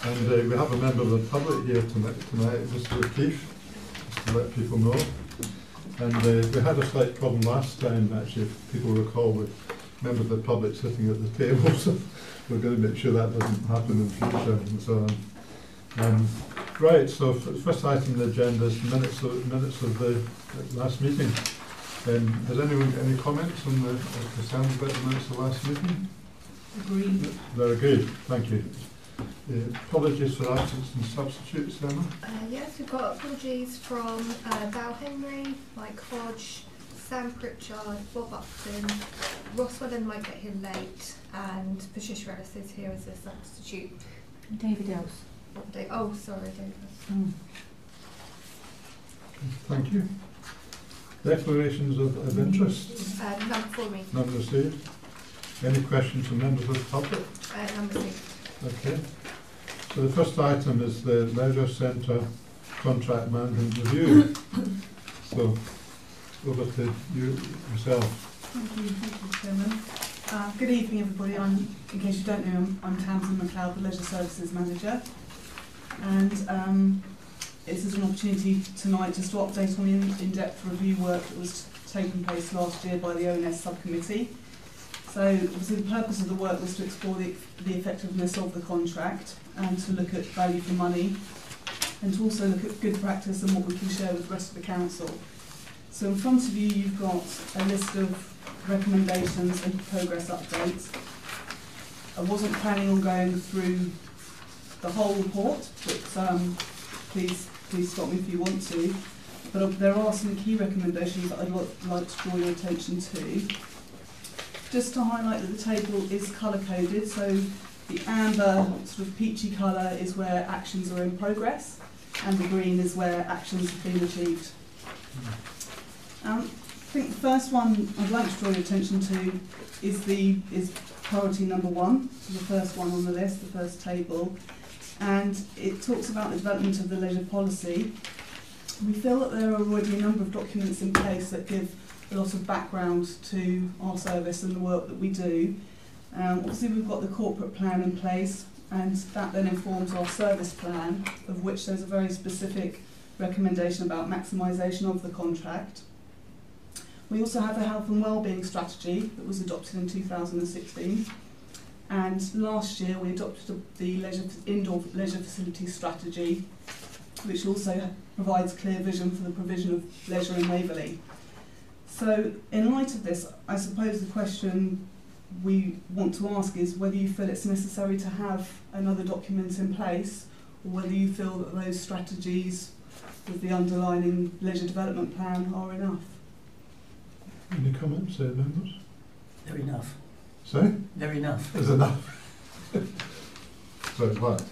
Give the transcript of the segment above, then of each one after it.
And we have a member of the public here tonight, Mr. O'Keefe, just to let people know. And we had a slight problem last time, actually, if people recall, with members of the public sitting at the table, so we're going to make sure that doesn't happen in future and so on. Right, so first item on the agenda is minutes of the last meeting. Has anyone got any comments on the concerns about the minutes of the last meeting? Agreed. They're agreed, thank you. Apologies for absence and substitutes, Emma? Yes, we've got apologies from Val Henry, Mike Hodge, Sam Pritchard, Bob Upton, Ross Wellen might get here late, and Patricia Ellis is here as a substitute. David Ells. Oh, sorry, David. Thank you. Declarations of interest? None for me. None received. Any questions from members of the public? None received. Okay. So the first item is the Leisure Centre Contract Management Review. So over to you yourself. Thank you, Chairman. Good evening, everybody. In case you don't know, I'm Tamsin McLeod, the Leisure Services Manager. And this is an opportunity tonight just to update on the in-depth review work that was taking place last year by the ONS subcommittee. So obviously the purpose of the work was to explore the effectiveness of the contract and to look at value for money and to also look at good practice and what we can share with the rest of the council. So in front of you, you've got a list of recommendations and progress updates. I wasn't planning on going through the whole report, but please stop me if you want to. But there are some key recommendations that I'd like to draw your attention to. Just to highlight that the table is colour-coded, so the amber sort of peachy colour is where actions are in progress, and the green is where actions have been achieved. I think the first one I'd like to draw your attention to is priority number 1, so the first one on the list, the first table, and it talks about the development of the leisure policy. We feel that there are already a number of documents in place that give a lot of background to our service and the work that we do. Obviously we've got the corporate plan in place, and that then informs our service plan, of which there's a very specific recommendation about maximisation of the contract. We also have a health and wellbeing strategy that was adopted in 2016, and last year we adopted the indoor leisure facility strategy, which also provides clear vision for the provision of leisure in Waverley. So in light of this, I suppose the question we want to ask is whether you feel it's necessary to have another document in place, or whether you feel that those strategies with the underlining leisure development plan are enough. Any comments, members? They're enough. Sorry? They're enough. Is enough. So, right.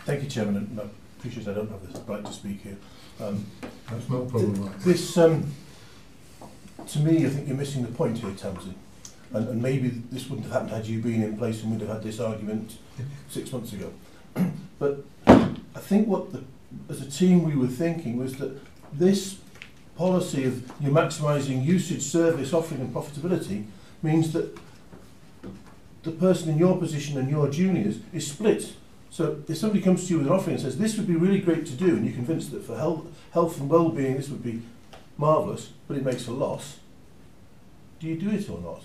Thank you, Chairman. And I appreciate I don't have the right to speak here. That's not a problem, right? This, to me, I think you're missing the point here, Tamsin. And maybe this wouldn't have happened had you been in place and we'd have had this argument 6 months ago. But I think as a team we were thinking was that this policy of you maximising usage, service, offering and profitability means that the person in your position and your juniors is split. So if somebody comes to you with an offering and says this would be really great to do, and you're convinced that for health and well-being this would be marvellous, but it makes a loss, do you do it or not?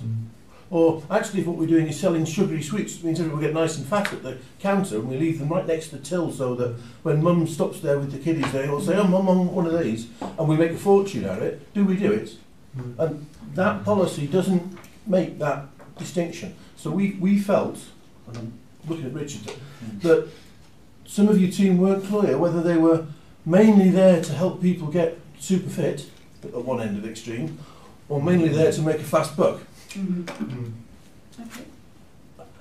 Or actually if what we're doing is selling sugary sweets, it means everyone will get nice and fat at the counter and we leave them right next to the till so that when mum stops there with the kiddies they all say, oh mum, I want one of these, and we make a fortune out of it. Do we do it? And that policy doesn't make that distinction. So we felt, and I'm looking at Richard, that some of your team weren't clear whether they were mainly there to help people get super fit at one end of the extreme, or mainly there to make a fast buck. Okay.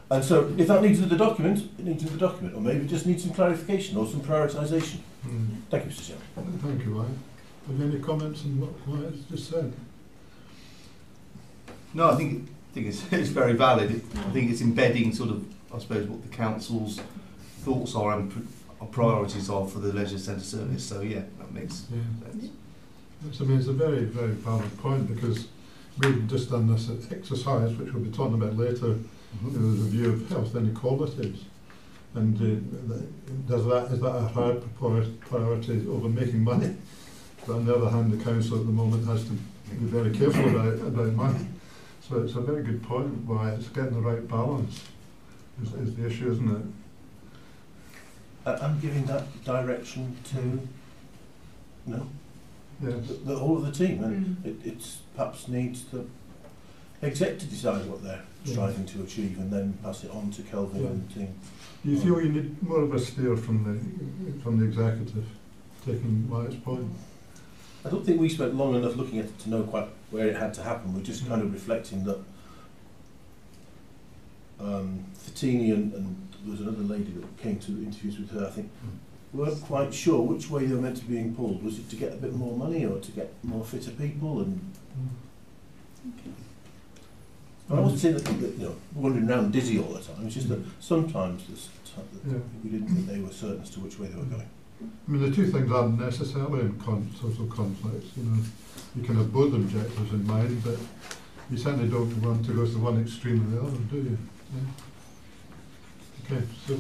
And so if that needs the document, it needs the document, or maybe it just needs some clarification or some prioritisation. Thank you, Mr. Chairman. Thank you, Ryan. Have you any comments on what Ryan's just said? No, I think it's very valid. I think it's embedding sort of, I suppose, what the council's thoughts are and priorities are for the leisure centre service. So yeah, that makes sense. Yes, I mean, it's a very, very valid point, because we've just done this exercise, which we'll be talking about later, in the review of health inequalities. And is that a hard priority over making money? But on the other hand, the council at the moment has to be very careful about money. So it's a very good point why it's getting the right balance is the issue, isn't it? I'm giving that direction to Yes. the whole of the team, and it's perhaps needs the exec to decide what they're striving to achieve, and then pass it on to Kelvin and the team. Do you feel you need more of a steer from the executive, taking Wyatt's point? I don't think we spent long enough looking at it to know quite where it had to happen. We're just kind of reflecting that Fattini and there was another lady that came to interviews with her, I think, weren't quite sure which way they were meant to be being pulled. Was it to get a bit more money or to get more fitter people? And I wasn't saying that wandering around dizzy all the time. It's just that sometimes we didn't think they were certain as to which way they were going. I mean, the two things aren't necessarily in social conflicts. You can have both objectives in mind, but you certainly don't want to go to one extreme or the other, do you? Yeah. Okay, so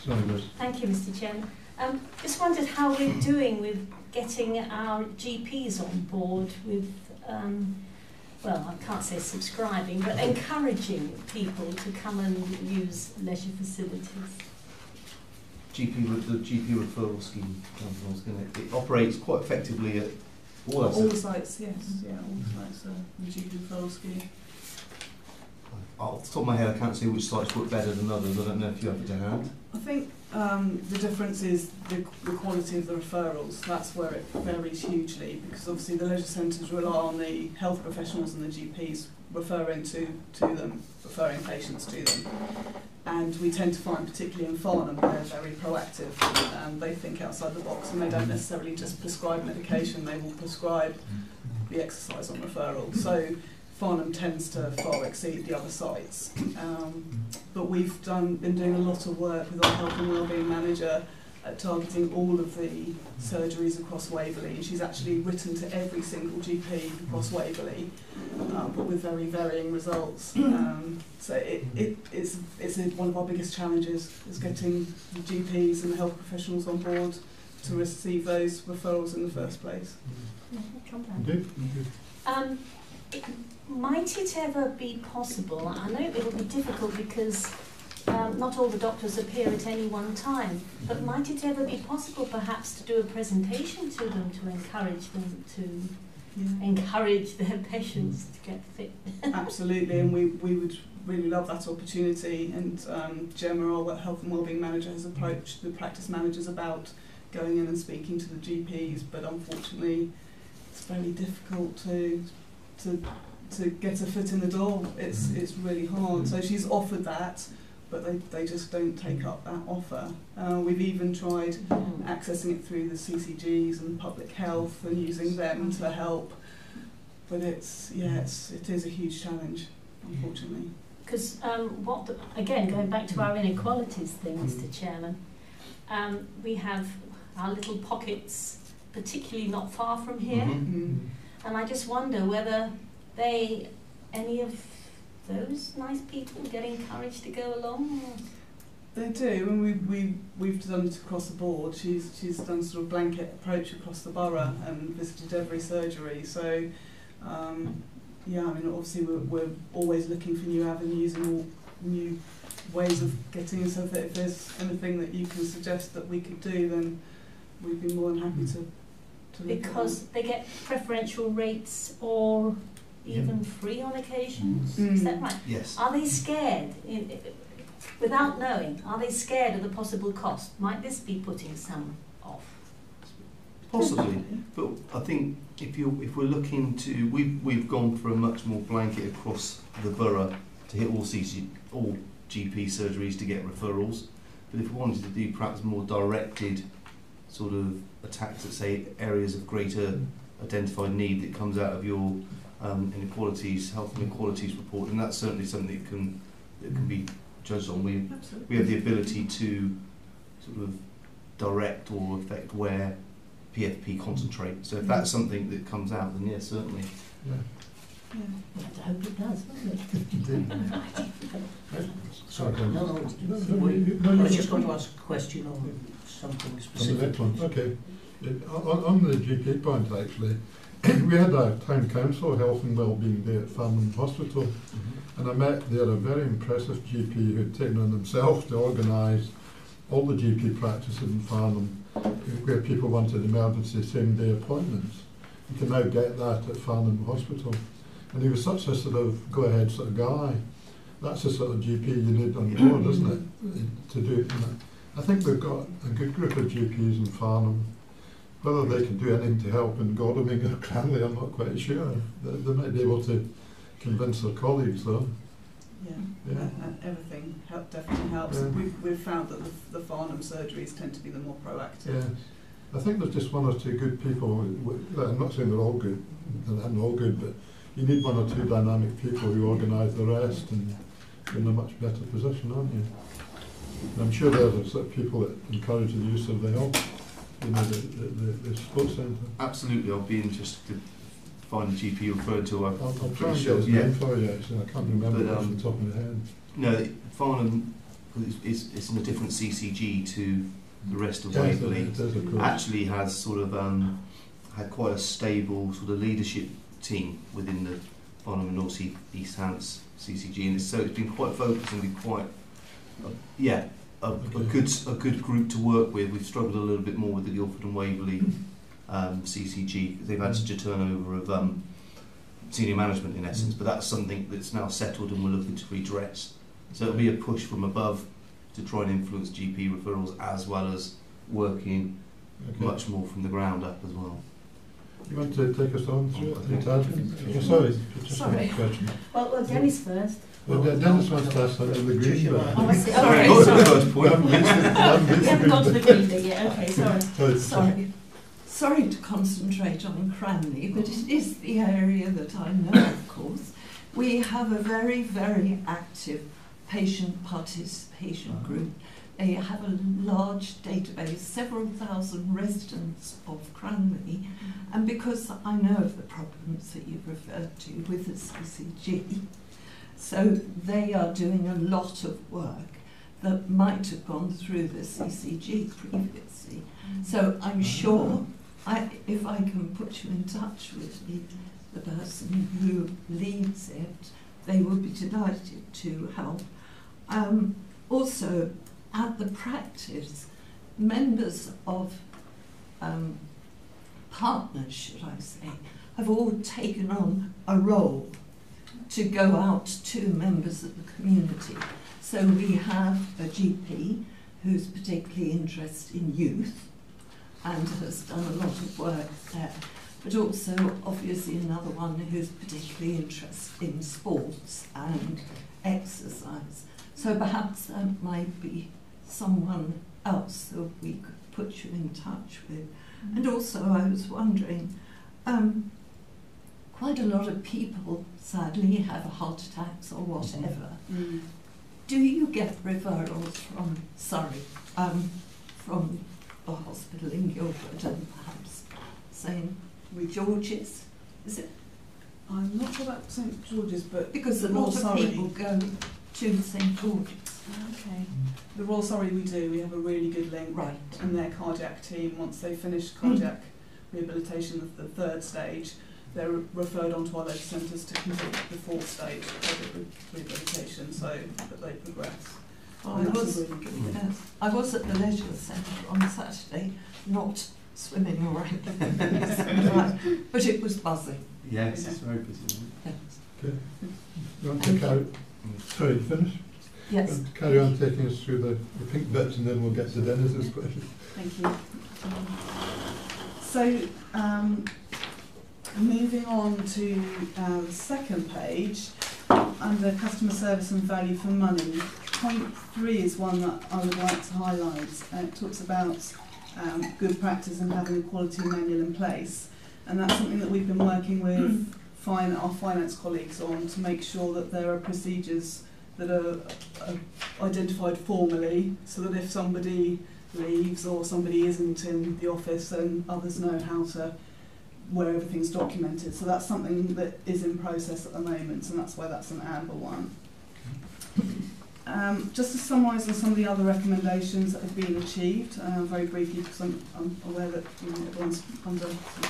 sorry, Liz. Thank you, Mr. Chairman. Just wondered how we're doing with getting our GPs on board with, well, I can't say subscribing, but encouraging people to come and use leisure facilities. The GP referral scheme, it operates quite effectively at all sites, yes. Yeah, all sites are the GP referral scheme. Off the top of my head, I can't say which sites work better than others. I don't know if you have it to hand. I think the difference is the quality of the referrals. That's where it varies hugely, because obviously the leisure centres rely on the health professionals and the GPs referring referring patients to them. And we tend to find, particularly in Farnham, they're very proactive. They think outside the box, and they don't necessarily just prescribe medication, they will prescribe the exercise on referral. So Farnham tends to far exceed the other sites. But we've been doing a lot of work with our health and wellbeing manager at targeting all of the surgeries across Waverley, and she's actually written to every single GP across Waverley, but with very varying results. So it's one of our biggest challenges, is getting the GPs and the health professionals on board to receive those referrals in the first place. Might it ever be possible, I know it will be difficult because not all the doctors appear at any one time, but might it ever be possible perhaps to do a presentation to them to encourage them to encourage their patients to get fit? Absolutely, and we would really love that opportunity, and Gemma, our health and wellbeing manager, has approached the practice managers about going in and speaking to the GPs, but unfortunately it's very difficult to get a foot in the door. It's really hard. So she's offered that, but they just don't take up that offer. We've even tried accessing it through the CCGs and public health and using them to help, but it is a huge challenge, unfortunately. Because again, going back to our inequalities thing, Mr. Chairman, we have our little pockets, particularly not far from here, and I just wonder whether any of those nice people get encouraged to go along? They do, and we've done it across the board. She's done sort of blanket approach across the borough and visited every surgery. So I mean, obviously we're always looking for new avenues and new ways of getting in. So that if there's anything that you can suggest that we could do, then we'd be more than happy to look because at they get preferential rates or even free on occasions. Is that right? Yes. Are they scared, without knowing, are they scared of the possible cost? Might this be putting some off? Possibly, but I think if we're looking to, we've gone for a much more blanket across the borough to hit all GP surgeries to get referrals. But if we wanted to do perhaps more directed sort of attacks at, say, areas of greater identified need that comes out of your inequalities, health inequalities report, and that's certainly something that can be judged on. We have the ability to sort of direct or affect where PFP concentrate. So if that's something that comes out, then yes, certainly. Yeah. Yeah. We have to hope it does, won't we? Sorry, No, no, I was just going to ask a question on something on the specific. next one. Okay. On the GP point, actually, we had a town council health and wellbeing day at Farnham Hospital, and I met there a very impressive GP who had taken on himself to organise all the GP practices in Farnham, where people wanted emergency same-day appointments. You can now get that at Farnham Hospital. And he was such a sort of go-ahead sort of guy. That's the sort of GP you need on board, isn't it, to do it. I think we've got a good group of GPs in Farnham. Whether they can do anything to help in Godalming or Cranley, I'm not quite sure. They might be able to convince their colleagues, though. Yeah. Everything definitely helps. Yeah. We've found that the Farnham surgeries tend to be the more proactive. Yeah. I think there's just one or two good people. I'm not saying they're all good, they're all good, but you need one or two dynamic people who organise the rest, and you're in a much better position, aren't you? And I'm sure they're the sort of people that encourage the use of the health, you know, the sports centre. Absolutely, I'll be interested to find the GP you referred to. I'm I'll try pretty and sure. get his name for you, actually. I can't remember But, it off the top of my head. No, Farnham is in a different CCG to the rest of Waverley. It is, of course. Actually has sort of had quite a stable sort of leadership team within the Farnham and North East Hants CCG, and so it's been quite focused and been quite a good group to work with. We've struggled a little bit more with the Guildford and Waverley CCG. They've had such a turnover of senior management in essence, but that's something that's now settled and we're looking to redress. So it'll be a push from above to try and influence GP referrals, as well as working much more from the ground up as well. You want to take us on through it? Sorry. Question. Well, Dennis first. Well, Dennis wants to ask something the green bit. Oh, I see. Sorry, Okay, got to sorry. the first We haven't point. reached the- we haven't reached We the haven't got to green the bit. green bit yet. Okay, sorry. Sorry to concentrate on Cranley, but it is the area that I know, of course. We have a very, very active patient participation group. They have a large database, several thousand residents of Cranley, and because I know of the problems that you've referred to with the CCG, so they are doing a lot of work that might have gone through the CCG previously. So I'm sure, if I can put you in touch with the person who leads it, they will be delighted to help. Also, at the practice, members of partners, should I say, have all taken on a role to go out to members of the community. So we have a GP who's particularly interested in youth and has done a lot of work there, but also obviously another one who's particularly interested in sports and exercise. So perhaps that might be someone else that we could put you in touch with. And also I was wondering, quite a lot of people sadly have heart attacks or whatever. Do you get referrals from Surrey, from the hospital in Guildford and perhaps St George's? Is it? I'm not sure about St George's, but Because a the Royal lot of Surrey. people go to St George's. Okay. The Royal Surrey we do. We have a really good link. Right. And their cardiac team, once they finish cardiac rehabilitation of the third stage, they're referred on to our leisure centres to complete the fourth stage of rehabilitation, so that they progress. I And that's was, a really good link. yes, I was at the leisure centre on Saturday, not swimming or anything, right, but it was buzzing. Yes, it's very busy. Yes. Okay. You want to carry? Sorry, you finish? Yes. Carry on taking us through the pink bits, and then we'll get to Dennis's question. Thank you. So, moving on to the second page, under customer service and value for money, point 3 is one that I would like to highlight. It talks about good practice and having a quality manual in place, and that's something that we've been working with our finance colleagues on, to make sure that there are procedures that are identified formally, so that if somebody leaves or somebody isn't in the office, then others know how to where everything's documented. So that's something that is in process at the moment, and that's why that's an amber one. Just to summarise on some of the other recommendations that have been achieved, very briefly, because I'm aware that everyone's under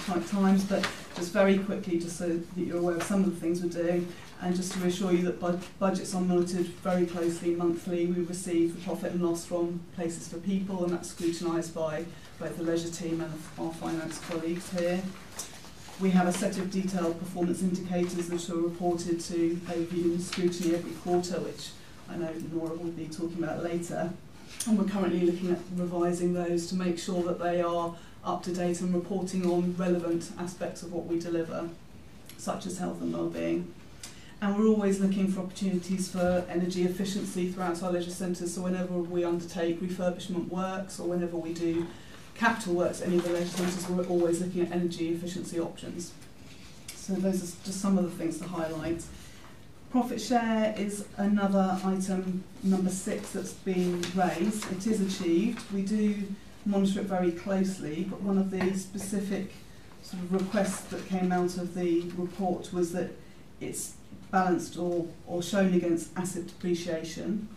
tight times, but just very quickly, just so that you're aware of some of the things we're doing, and just to reassure you that budgets are monitored very closely monthly. We receive the profit and loss from Places for People, and that's scrutinised by both the leisure team and our finance colleagues here. We have a set of detailed performance indicators that are reported to overview and scrutiny every quarter, which I know Nora will be talking about later. And we're currently looking at revising those to make sure that they are up to date and reporting on relevant aspects of what we deliver, such as health and wellbeing. And we're always looking for opportunities for energy efficiency throughout our leisure centres. So whenever we undertake refurbishment works or whenever we do capital works at any of the leisure centres, we're always looking at energy efficiency options. So those are just some of the things to highlight. Profit share is another item, number 6, that's been raised. It is achieved. We do monitor it very closely, but one of the specific sort of requests that came out of the report was that it's balanced or shown against asset depreciation.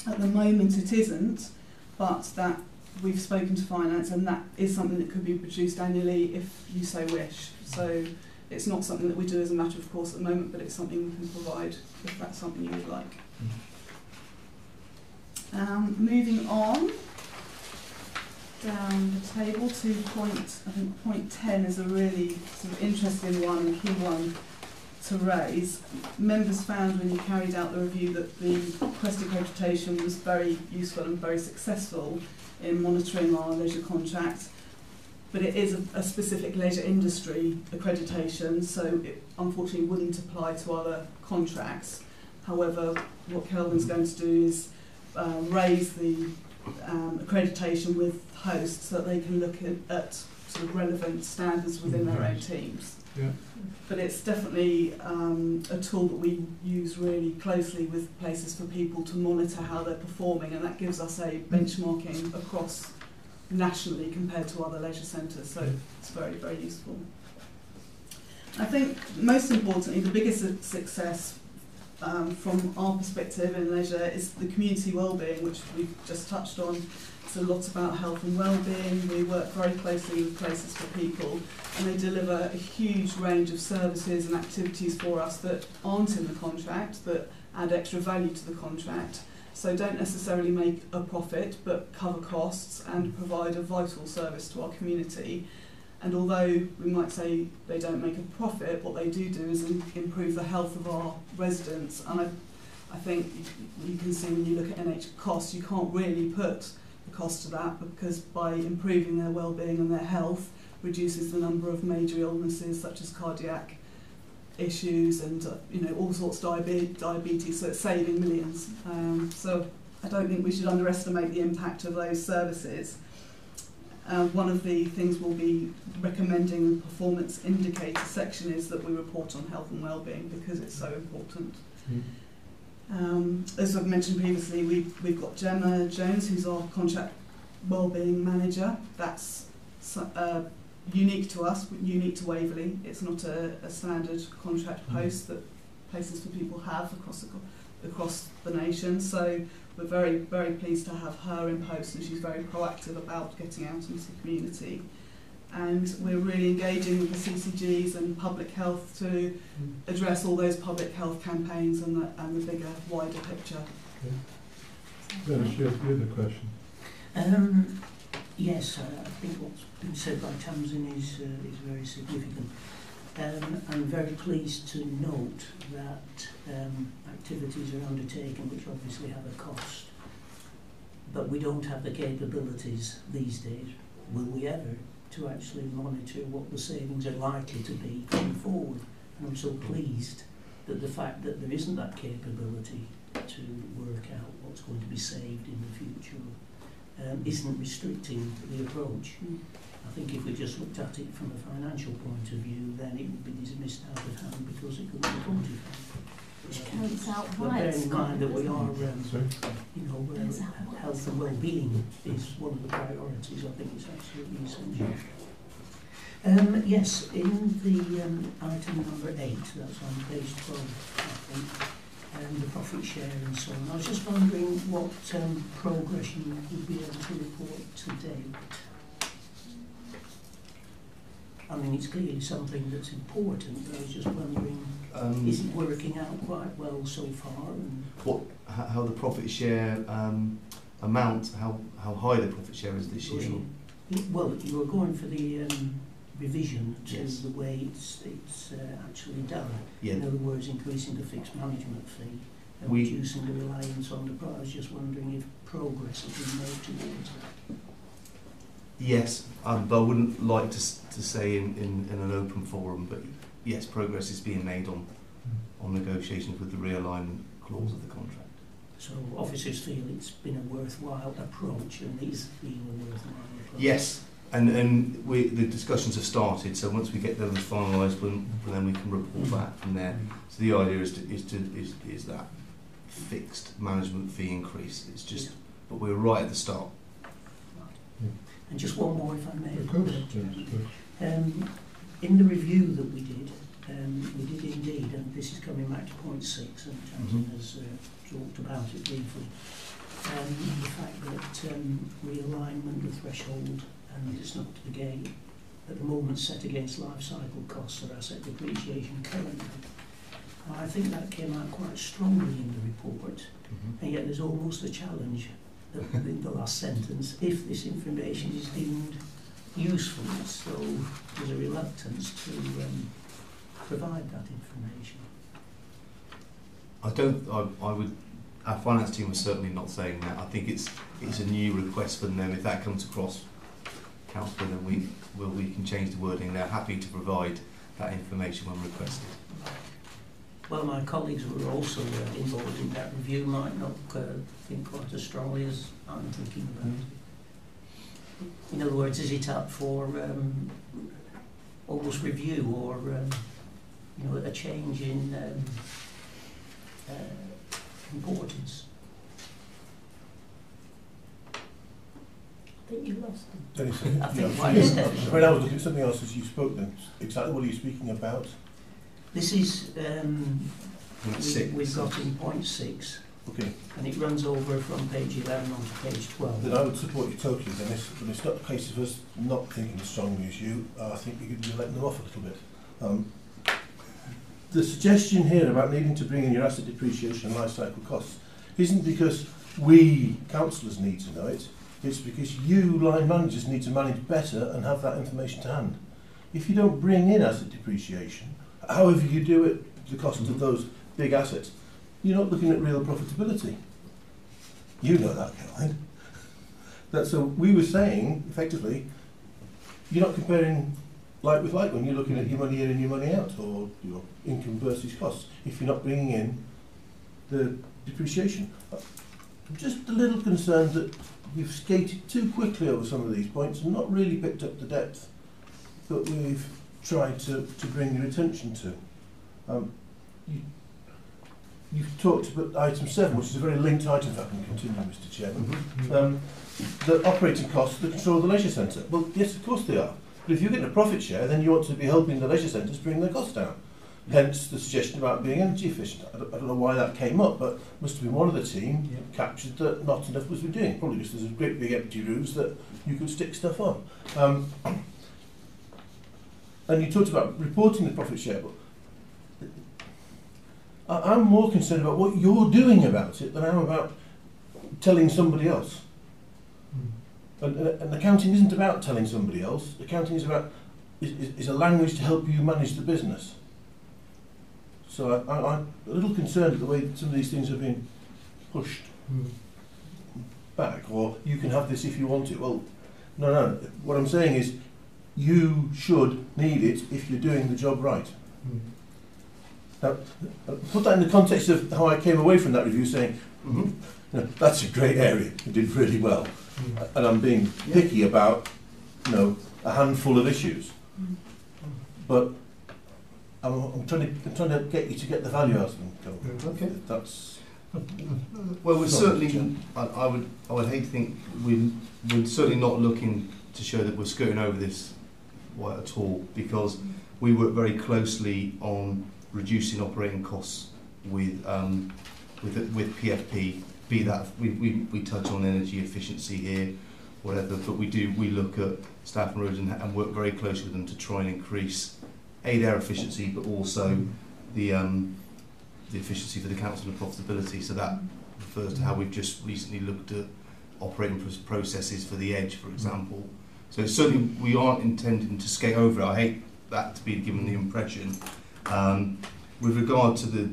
At the moment it isn't, but that we've spoken to finance, and that is something that could be produced annually if you so wish. So it's not something that we do as a matter of course at the moment, but it's something we can provide if that's something you would like. Moving on down the table to point 10 is a really sort of interesting one and key one to raise. Members found when you carried out the review that the Quest accreditation was very useful and very successful in monitoring our leisure contracts. But it is a specific leisure industry accreditation, so it unfortunately wouldn't apply to other contracts. However, what Kelvin's going to do is raise the accreditation with hosts so that they can look at sort of relevant standards within their own teams. Yeah. But it's definitely a tool that we use really closely with Places for People to monitor how they're performing, and that gives us a benchmarking across nationally compared to other leisure centres, so it's very, very useful. I think most importantly, the biggest success from our perspective in leisure is the community wellbeing, which we've just touched on. It's a lot about health and wellbeing. We work very closely with Places for People, and they deliver a huge range of services and activities for us that aren't in the contract, that add extra value to the contract. So don't necessarily make a profit, but cover costs and provide a vital service to our community. And although we might say they don't make a profit, what they do is improve the health of our residents. And I think you can see when you look at NH costs, you can't really put the cost to that, because by improving their well-being and their health, reduces the number of major illnesses such as cardiac issues and all sorts of diabetes, so it's saving millions. So I don't think we should underestimate the impact of those services. One of the things we'll be recommending in the performance indicator section is that we report on health and wellbeing, because it's so important. As I've mentioned previously, we've got Gemma Jones, who's our contract wellbeing manager. That's unique to us, unique to Waverley. It's not a standard contract post that Places for People have across the nation. So we're very, very pleased to have her in post, and she's very proactive about getting out into the community. And we're really engaging with the CCGs and public health to address all those public health campaigns and the bigger, wider picture. Dennis, you have the question. Yes, I think what's been said by Tamsin is very significant. I'm very pleased to note that activities are undertaken which obviously have a cost, but we don't have the capabilities these days, will we ever, to actually monitor what the savings are likely to be going forward. And I'm so pleased that the fact that there isn't that capability to work out what's going to be saved in the future isn't restricting the approach. I think if we just looked at it from a financial point of view, then it would be dismissed out of hand because it couldn't be quantified. Which counts out But right. bearing in mind that we are, health and well-being is one of the priorities. I think it's absolutely essential. Yes, in the item number 8, that's on page 12, I think, the profit share and so on. I was just wondering what progress you would be able to report to date. I mean, it's clearly something that's important, but I was just wondering, is it working out quite well so far? And how the profit share amount, how high the profit share is this year? Well, you were going for the revision to Yes. the way it's actually done. Yeah. In other words, increasing the fixed management fee and We- reducing the reliance on the price. I was just wondering if progress has been made towards that. Yes, but I wouldn't like to say in an open forum, but yes, progress is being made on negotiations with the realignment clause of the contract. So officers feel it's been a worthwhile approach and is being a worthwhile approach. Yes, and the discussions have started. So once we get those finalised, then we can report back from there. So the idea is that fixed management fee increase. It's just, but we're right at the start. And just one more, if I may. Of course, James, of course. In the review that we did indeed, and this is coming back to point 6, and Tamsin has talked about it briefly, the fact that realignment, the threshold, and it's not to the gate, at the moment set against life cycle costs or asset depreciation currently. I think that came out quite strongly in the report, and yet there's almost a challenge in the last sentence, if this information is deemed useful, so there's a reluctance to provide that information. Our finance team was certainly not saying that. I think it's a new request from them. If that comes across council, then we can change the wording. They're happy to provide that information when requested. Well, my colleagues who were also involved in that review might not think quite as strongly as I'm thinking about it. In other words, is it up for almost review or a change in importance? I think you lost them. Dennis, I think yeah, quite extended. when I was looking at something else as you spoke then, exactly what are you speaking about? This is, Six. we've got in point 6, Okay, and it runs over from page 11 on to page 12. then I would support you totally, Dennis, but it's not a case of us not thinking as strongly as you. I think you're letting them off a little bit. The suggestion here about needing to bring in your asset depreciation and life cycle costs isn't because we councillors need to know it, it's because you line managers need to manage better and have that information to hand. If you don't bring in asset depreciation, however you do it, the cost of those big assets, you're not looking at real profitability. You know that, Caroline. So we were saying, effectively, you're not comparing like with like when you're looking at your money in and your money out, or your income versus costs, if you're not bringing in the depreciation. I'm just a little concerned that we've skated too quickly over some of these points and not really picked up the depth that we've tried to bring your attention to. You've talked about item 7, which is a very linked item, if I can continue, Mr. Chairman. The operating costs, the control of the leisure centre. Well, yes, of course they are. But if you're getting a profit share, then you want to be helping the leisure centres bring their costs down. Hence the suggestion about being energy efficient. I don't know why that came up, but must have been one of the team captured that not enough was doing. Probably because there's great big empty roofs that you could stick stuff on. And you talked about reporting the profit share, but I'm more concerned about what you're doing about it than I am about telling somebody else. And accounting isn't about telling somebody else. Accounting is about is a language to help you manage the business. So I'm a little concerned at the way some of these things are being pushed back, or you can have this if you want it. Well, no. What I'm saying is you should need it if you're doing the job right. Now, put that in the context of how I came away from that review saying, that's a great area, you did really well. And I'm being picky about, a handful of issues. But I'm trying to get you to get the value out of them. Okay. That's Well, we're Sorry, certainly. I would hate to think we're certainly not looking to show that we're skirting over this White at all, because we work very closely on reducing operating costs with PFP. Be that we touch on energy efficiency here, whatever, but we look at staff and roads and work very closely with them to try and increase their efficiency, but also the efficiency for the council and profitability. So that refers to how we've just recently looked at operating processes for the Edge, for example. So certainly we aren't intending to skate over it. I hate that to be given the impression. With regard to the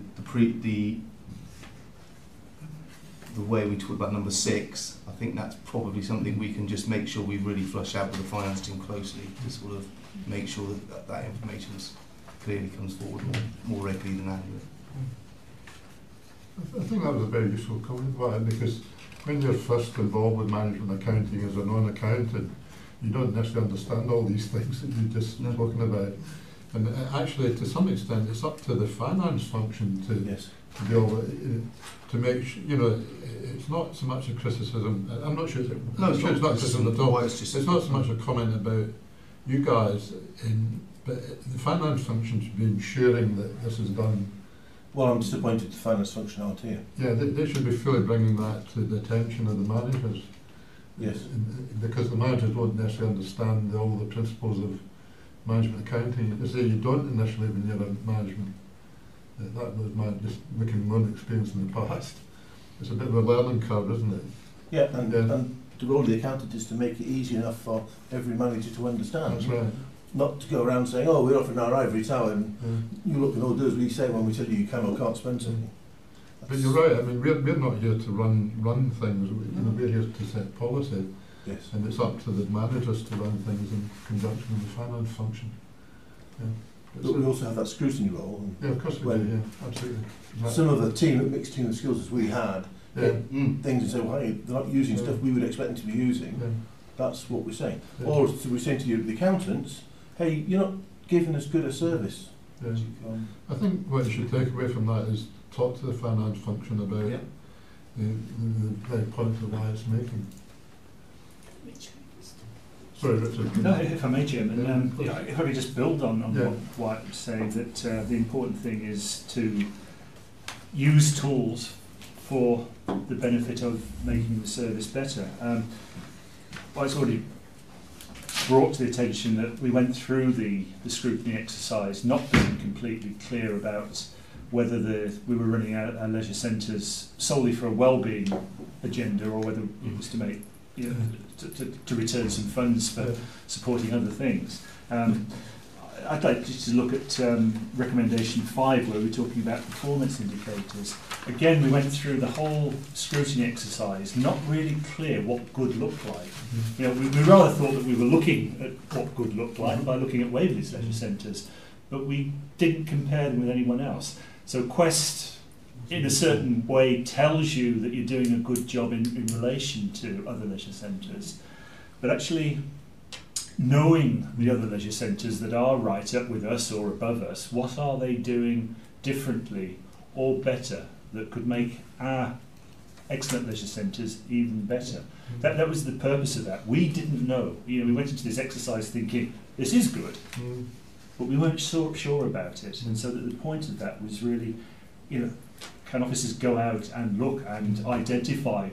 way we talk about number 6, I think that's probably something we can just make sure we really flush out with the finance team closely to sort of make sure that information clearly comes forward more regularly than annually. I think that was a very useful comment, because when you're first involved with management accounting as a non-accountant, you don't necessarily understand all these things that you've just spoken about. And actually, to some extent, it's up to the finance function to deal with, to make sure, it's not so much a criticism. I'm not sure. It's not criticism at all. It's not so much a comment about you guys, but the finance function should be ensuring that this is done. Well, I'm disappointed the finance function aren't here. Yeah, they should be fully bringing that to the attention of the managers. Yes. Because the managers don't necessarily understand all the principles of management accounting. You say you don't initially when you're in management. That was my just looking at my own experience in the past. It's a bit of a learning curve, isn't it? Yeah, and the role of the accountant is to make it easy enough for every manager to understand. That's right. Not to go around saying, oh, we're offering our ivory tower, and you look and all do as we say when we tell you can or can't spend something. But you're right. I mean, we're not here to run things. We're here to set policy. Yes. And it's up to the managers to run things in conjunction with the finance function. Yeah. But we also have that scrutiny role. Yeah, of course we do. Yeah, absolutely. Some of the mixed team of skills as we had, things and say, well, hey, they're not using stuff we would expect them to be using. Yeah. That's what we're saying. Yeah. Or so we're saying to you, the accountants, hey, you're not giving us good a service. Yeah. I think what you should take away from that is talk to the finance function about the very point of why it's making. Sorry, Richard. No, if I may, Chairman, if I could just build on what Wyatt was saying, that the important thing is to use tools for the benefit of making the service better. Wyatt's already brought to the attention that we went through the scrutiny exercise, not being completely clear about whether we were running our leisure centres solely for a wellbeing agenda or whether it was to make to return some funds for supporting other things. I'd like just to look at recommendation 5, where we're talking about performance indicators. Again, we went through the whole scrutiny exercise, not really clear what good looked like. We rather thought that we were looking at what good looked like by looking at Waverley's leisure centres, but we didn't compare them with anyone else. So Quest, in a certain way, tells you that you're doing a good job in relation to other leisure centres, but actually knowing the other leisure centres that are right up with us or above us, what are they doing differently or better that could make our excellent leisure centres even better? That was the purpose of that. We didn't know. We went into this exercise thinking this is good, but we weren't so sure about it. And so that the point of that was really, can officers go out and look and identify,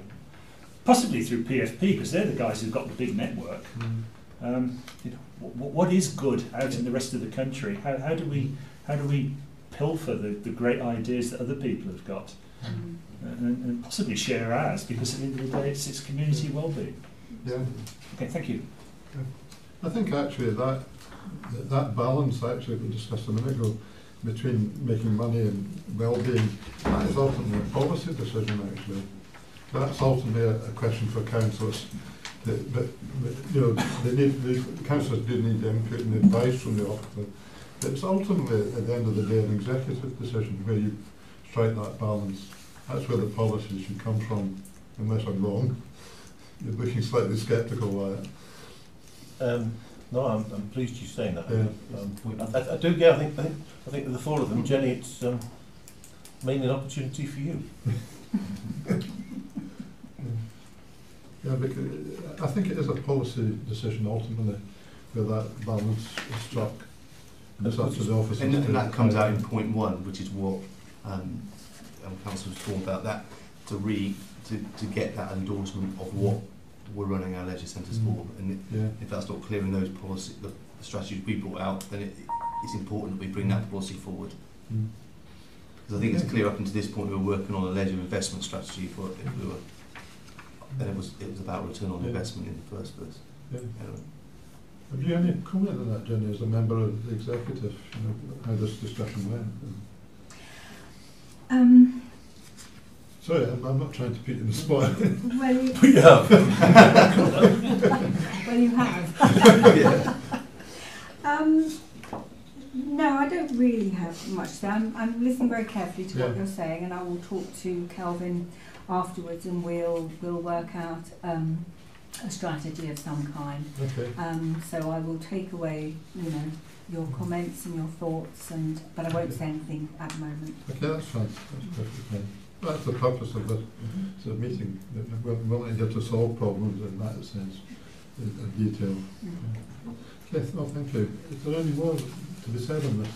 possibly through PFP, because they're the guys who've got the big network. What is good out in the rest of the country? How do we pilfer the great ideas that other people have got, and possibly share ours? Because at the end of the day, it's community wellbeing. Yeah. Okay. Thank you. Yeah. I think actually that balance actually we discussed a minute ago between making money and well-being, that is ultimately a policy decision actually. But that's ultimately a question for councillors. But the councillors do need the input and advice from the officer. But it's ultimately at the end of the day an executive decision where you strike that balance. That's where the policy should come from, unless I'm wrong. You're looking slightly sceptical at it. No, I'm pleased you're saying that. Yeah. I do. Yeah, I think with the four of them, Jenny, it's mainly an opportunity for you. Yeah, because I think it is a policy decision ultimately. where that balance is struck. And it's up to the officers. And to that comes out in decide. point 1, which is what Council was talking about, that to get that endorsement of what we're running our leisure centres for. And Yeah. if that's not clear in those policy, the strategies we brought out, then it's important that we bring that policy forward. Because I think it's clear up until this point we were working on a leisure investment strategy for if we were, then it was about return on investment in the first place. Yeah. Anyway. Have you any comment on that, Jenny, as a member of the executive, you know, how this discussion went? Sorry, I'm not trying to put you in the spot. Well, you, But you have. well, you have. Yeah. No, I don't really have much to say. I'm listening very carefully to what Yeah. you're saying, and I will talk to Kelvin afterwards, and we'll work out a strategy of some kind. Okay. So I will take away, you know, your comments and your thoughts, but I won't say anything at the moment. Okay, that's fine. That's perfectly fine. That's the purpose of the sort of meeting. We're not here to solve problems in that sense, in detail. Okay, well, thank you. Is there any more to be said on this?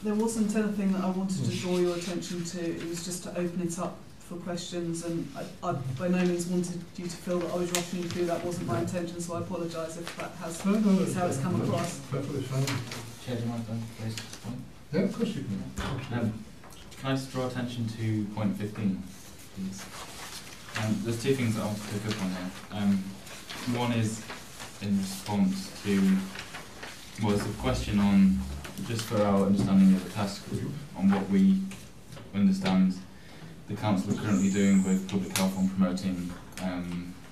There wasn't anything that I wanted to draw your attention to. It was just to open it up for questions, and I by no means wanted you to feel that I was rushing you through. That wasn't my intention, so I apologise if that has is how it's come across. Perfectly fine. Chair, do you mind if I raise this point? Yeah, of course you can. Can I just draw attention to point 15, please? There's two things that I want to pick up on here. One is in response to, well, there's a question on, just for our understanding of the task group, on what we understand the council are currently doing with public health on promoting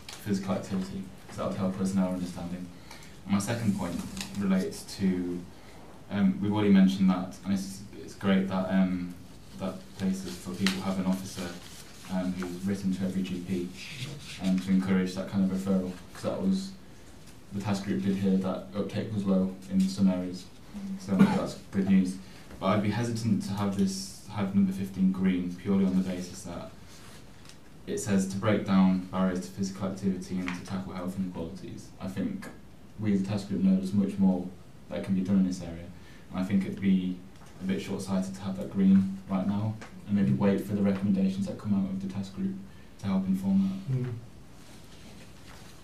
physical activity, because that would help us in our understanding. And my second point relates to, we've already mentioned that, and it's great that that places for people to have an officer who's written to every GP to encourage that kind of referral, because that was, the task group did hear that uptake was low in some areas, so that's good news. But I'd be hesitant to have number 15 green purely on the basis that it says to break down barriers to physical activity and to tackle health inequalities. I think we as a task group know there's much more that can be done in this area, and I think it'd be a bit short-sighted to have that green right now and maybe wait for the recommendations that come out of the task group to help inform that.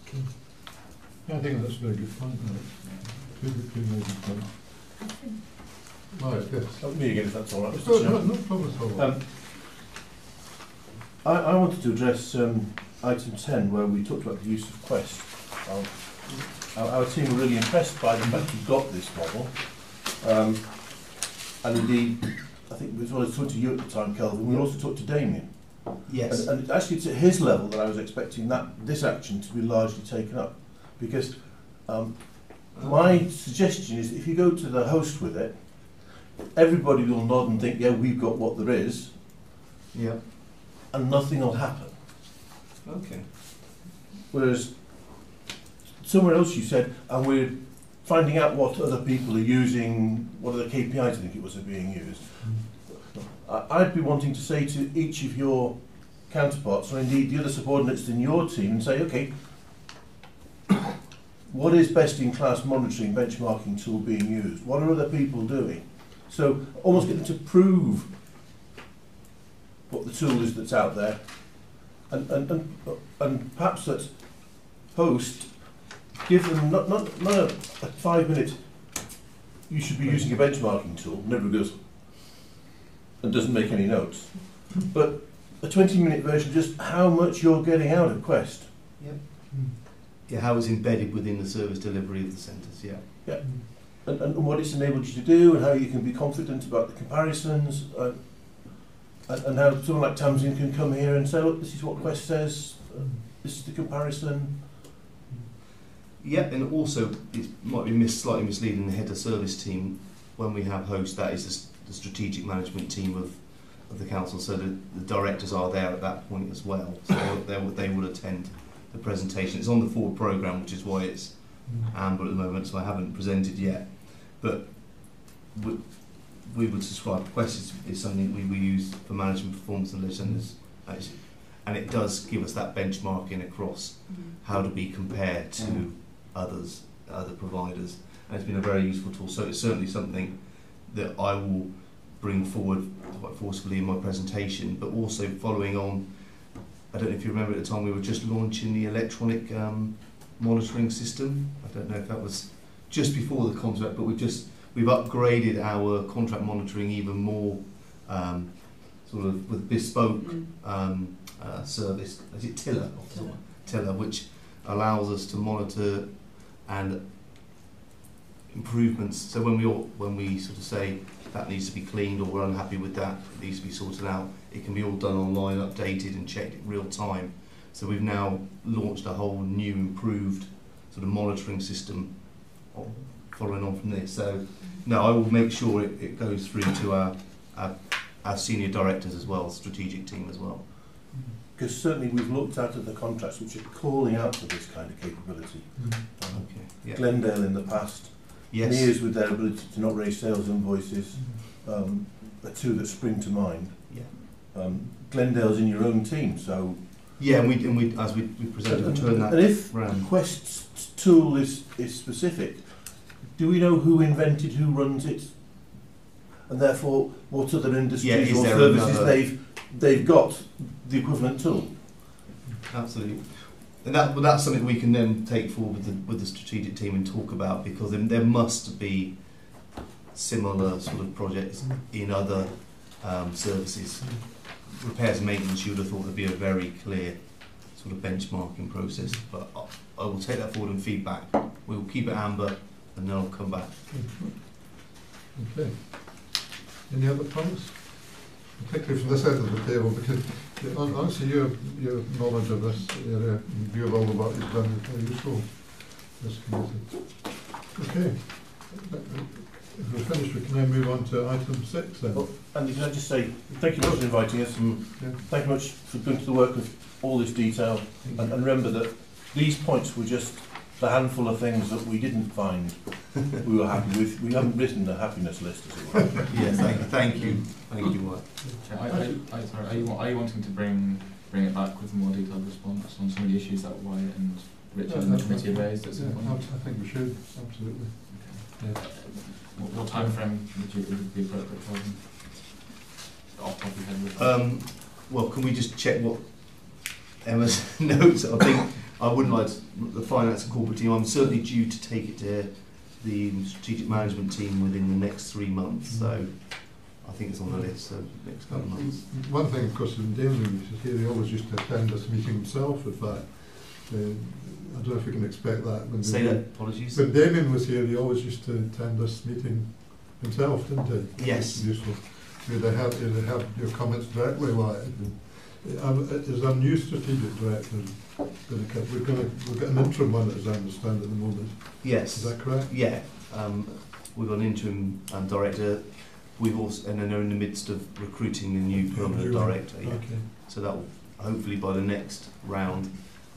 Okay. Yeah, I think that's a very good point. Two very good points. Right, yes. Me again, if that's all right, Mr. No, Chair. no problem at all. I wanted to address item 10, where we talked about the use of Quest. Our team were really impressed by the fact we got this model. And indeed, I think as well as talking to you at the time, Kelvin, we also talked to Damien. Yes. And actually it's at his level that I was expecting this action to be largely taken up. Because my suggestion is if you go to the host with it, everybody will nod and think, yeah, we've got what there is. Yeah. And nothing will happen. Okay. Whereas somewhere else you said, and we're finding out what other people are using, what are the KPIs I think it was are being used. I'd be wanting to say to each of your counterparts, or indeed the other subordinates in your team, and say, okay, what is best in class monitoring benchmarking tool being used? What are other people doing? So almost get them to prove what the tool is that's out there, and perhaps at host give them not a 5-minute. You should be using a benchmarking tool. Never goes and doesn't make any notes, but a 20-minute version, just how much you're getting out of Quest. Yep. Yeah, how it's embedded within the service delivery of the centres. Yeah. Yeah. And what it's enabled you to do, and how you can be confident about the comparisons, and how someone like Tamsin can come here and say, look, this is what Quest says, this is the comparison. Yeah, and also it might be slightly misleading the head of service team when we have host. That is the strategic management team of the council, so the directors are there at that point as well. So they will attend the presentation. It's on the forward programme, which is why it's amber at the moment, so I haven't presented yet. But we would subscribe. Quest is something we use for management performance and legislators, and it does give us that benchmarking across how do we compare to others other providers, and it's been a very useful tool. So it's certainly something that I will bring forward quite forcefully in my presentation, but also following on, I don't know if you remember at the time we were just launching the electronic monitoring system. I don't know if that was just before the contract, but we've upgraded our contract monitoring even more, sort of with bespoke service. Is it Tiller? Tiller, which allows us to monitor and improvements. So when we sort of say that needs to be cleaned, or we're unhappy with that, it needs to be sorted out, it can be all done online, updated and checked in real time. So we've now launched a whole new improved sort of monitoring system following on from this. So no, I will make sure it goes through to our senior directors as well, strategic team as well. Because certainly we've looked at the contracts which are calling out for this kind of capability. Okay. Yeah. Glendale in the past, Yes. Mears with their ability to not raise sales invoices, are two that spring to mind. Yeah. Glendale's in your own team, so... Yeah, and we as we presented, we turn that and if round. Quest's tool is specific, do we know who invented, who runs it, and therefore what other industries or services they've got the equivalent tool? Absolutely, and that's something we can then take forward with the strategic team and talk about, because there must be similar sort of projects in other services. Repairs and maintenance, you would have thought there'd be a very clear sort of benchmarking process, but I will take that forward and feedback. We'll keep it amber and then I'll come back. Okay. Any other points? Particularly from this end of the table, because honestly your knowledge of this area and view of all the work you've done is very useful to this committee. Okay. If we're finished, we can now move on to item 6 then. Well, Andy, can I just say thank you very much for inviting us, and thank you much for going to the work with all this detail, and remember that these points were just the handful of things that we didn't find we were happy with. We haven't written a happiness list, as it were. Yes, thank you, Mike. Sorry, are you wanting to bring it back with a more detailed response on some of the issues that Wyatt and Richard and the committee raised at some point? I think we should, absolutely. Okay. Yeah. What time frame would be appropriate for them? Off the top of your head. Well, can we just check what Emma's notes? I think I wouldn't like the finance and corporate team. I'm certainly due to take it to the strategic management team within the next 3 months. So I think it's on the list. So next couple of months. One thing, of course, in Damien used to hear, he always used to attend this meeting himself. In fact, I don't know if we can expect that. When Say that. Apologies. When Damien was here, he always used to attend this meeting himself, didn't he? Yes. Useful. You'd have your comments directly, Wyatt. Is our new strategic director going to come? We've got an interim one, as I understand, at the moment. Yes. Is that correct? Yeah. We've got an interim director. We've also, and then they're in the midst of recruiting a new permanent director. Yeah. Okay. So that will hopefully by the next round,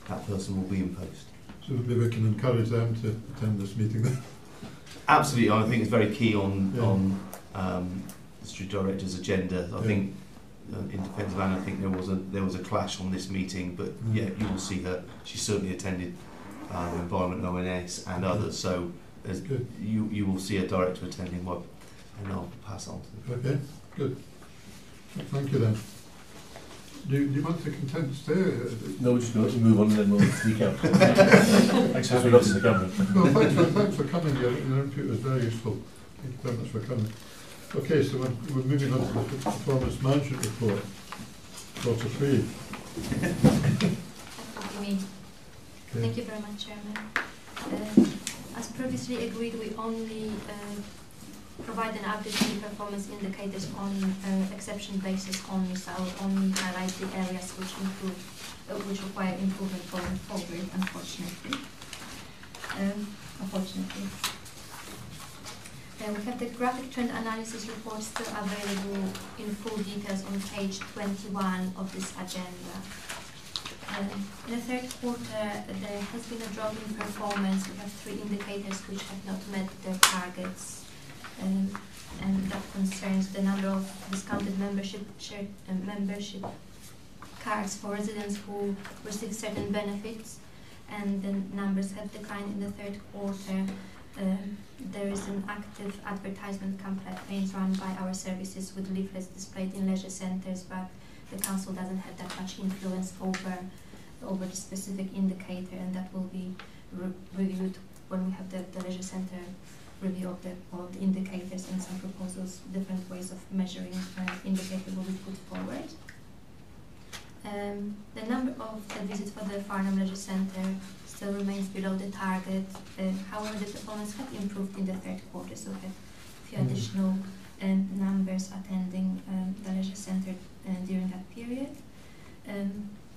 that person will be in post. So maybe we can encourage them to attend this meeting then. Absolutely, I think it's very key on the strategic director's agenda. I think in defence of Anne, I think there was a clash on this meeting, but yeah, you will see her. She certainly attended Environment ONS and others, so you will see a director attending one, and I'll pass on to them. Okay, good. Thank you then. Do you want to stay? No, we're just going to move on and then we'll sneak out. Thanks for having us in the camera. No, thanks for coming. Your input was very useful. Thank you very much for coming. Okay, so we're moving on to the performance management report. Quarter 3. Thank you very much, Chairman. As previously agreed, we only provide an update on the performance indicators on exception basis only, so I will only highlight the areas which require improvement going forward, unfortunately. We have the graphic trend analysis report still available in full details on page 21 of this agenda. In the third quarter, there has been a drop in performance. We have 3 indicators which have not met their targets. And that concerns the number of discounted membership cards for residents who receive certain benefits, and the numbers have declined in the third quarter. There is an active advertisement campaign run by our services with leaflets displayed in leisure centres, but the council doesn't have that much influence over the specific indicator, and that will be reviewed when we have the leisure centre review of all of the indicators and some proposals, different ways of measuring indicator will be put forward. The number of visits for the Farnham Leisure Centre still remains below the target. However, the performance had improved in the third quarter, so we had a few additional numbers attending the leisure centre during that period.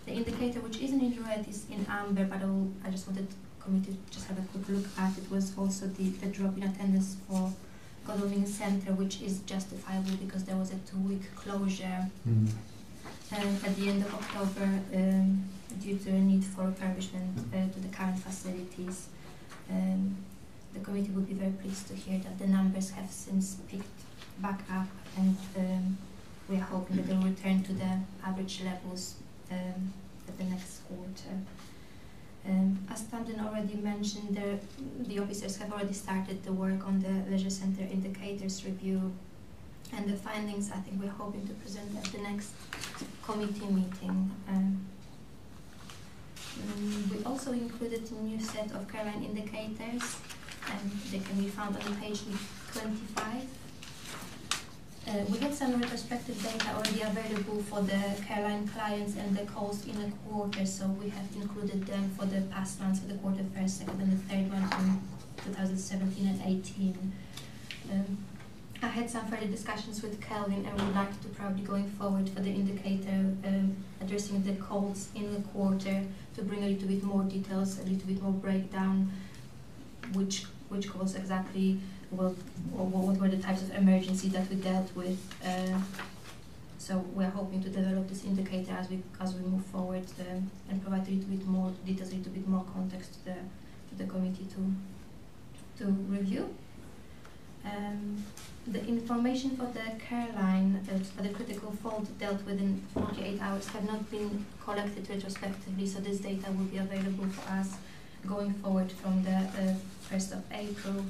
The indicator, which isn't in red, is in amber, but I just wanted the committee to just have a quick look at it, was also the drop in attendance for Godalming Centre, which is justifiable because there was a 2-week closure at the end of October due to a need for refurbishment to the current facilities. The committee would be very pleased to hear that the numbers have since picked back up, and we are hoping that they will return to the average levels at the next quarter. As Tamsin already mentioned, the officers have already started the work on the leisure centre indicators review, and the findings I think we're hoping to present at the next committee meeting. We also included a new set of Careline indicators, and they can be found on page 25. We had some retrospective data already available for the Careline clients and the calls in a quarter, so we have included them for the past months, for the quarter first, second and the third one in 2017 and 18. I had some further discussions with Kelvin, and would like to probably going forward for the indicator addressing the calls in the quarter to bring a little bit more details, a little bit more breakdown, which calls exactly, well, or what were the types of emergencies that we dealt with. So we're hoping to develop this indicator as we move forward and provide a little bit more details, a little bit more context to the committee to review. The information for the Careline for the critical fault dealt within 48 hours have not been collected retrospectively, so this data will be available for us going forward from the 1st of April.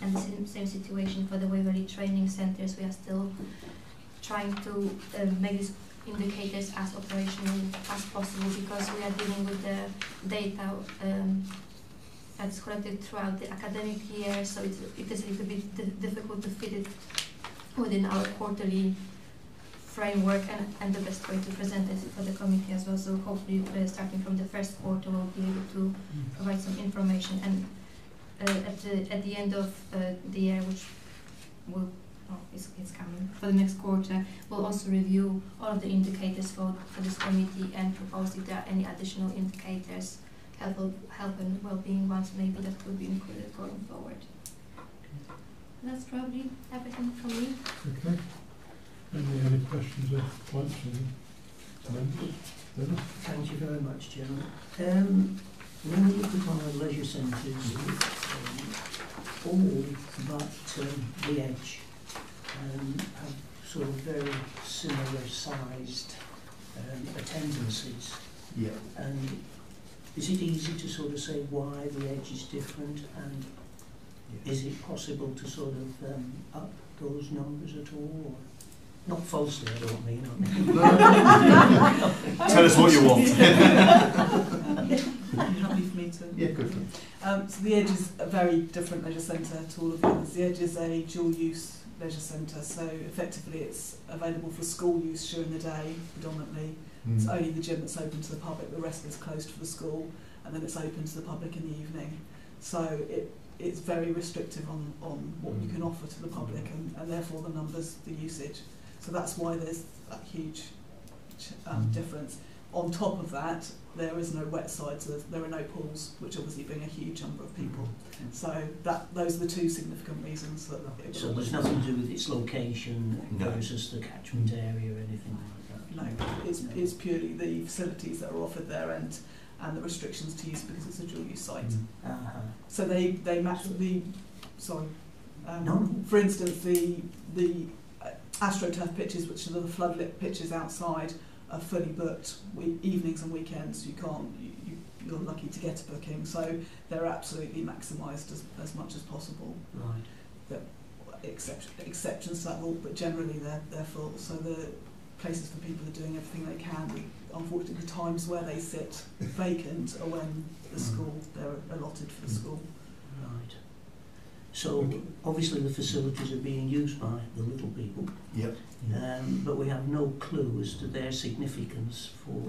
And the same situation for the Waverley training centres. We are still trying to make these indicators as operational as possible, because we are dealing with the data that's collected throughout the academic year, so it is a little bit difficult to fit it within our quarterly framework, and the best way to present it for the committee as well. So hopefully starting from the first quarter we'll be able to provide some information, and at the end of the year, which will it's coming for the next quarter, we'll also review all of the indicators for this committee and propose if there are any additional indicators, health and well-being ones maybe, that could be included going forward. That's probably everything from me. Okay. Any questions or points? Thank you very much, Chairman. When we look at our leisure centres, all but the Edge have sort of very similar sized attendances. Yeah. And is it easy to sort of say why the Edge is different, and is it possible to sort of up those numbers at all? Or not falsely, I don't mean. Tell us what you want. Happy for me to? Yeah, good. So the Edge is a very different leisure centre to all of the others. The Edge is a dual-use leisure centre, so effectively it's available for school use during the day predominantly. It's only the gym that's open to the public, the rest is closed for the school, and then it's open to the public in the evening. So it's very restrictive on what you can offer to the public, and therefore the numbers, the usage. So that's why there's that huge difference. On top of that, there is no wet side, so there are no pools, which obviously bring a huge number of people. So those are the two significant reasons. So there's nothing to do with its location versus the catchment area or anything like that? No, it's purely the facilities that are offered there and the restrictions to use, because it's a dual use site. So they match the, sorry, for instance, the AstroTurf pitches, which are the floodlit pitches outside, are fully booked evenings and weekends. You you're lucky to get a booking. So they're absolutely maximised as much as possible. Right. Exceptions to that rule, but generally they're full. So the places for people are doing everything they can. Unfortunately, the times where they sit vacant are when the school, they're allotted for the school. Right. So obviously the facilities are being used by the little people. Yep. But we have no clue as to their significance for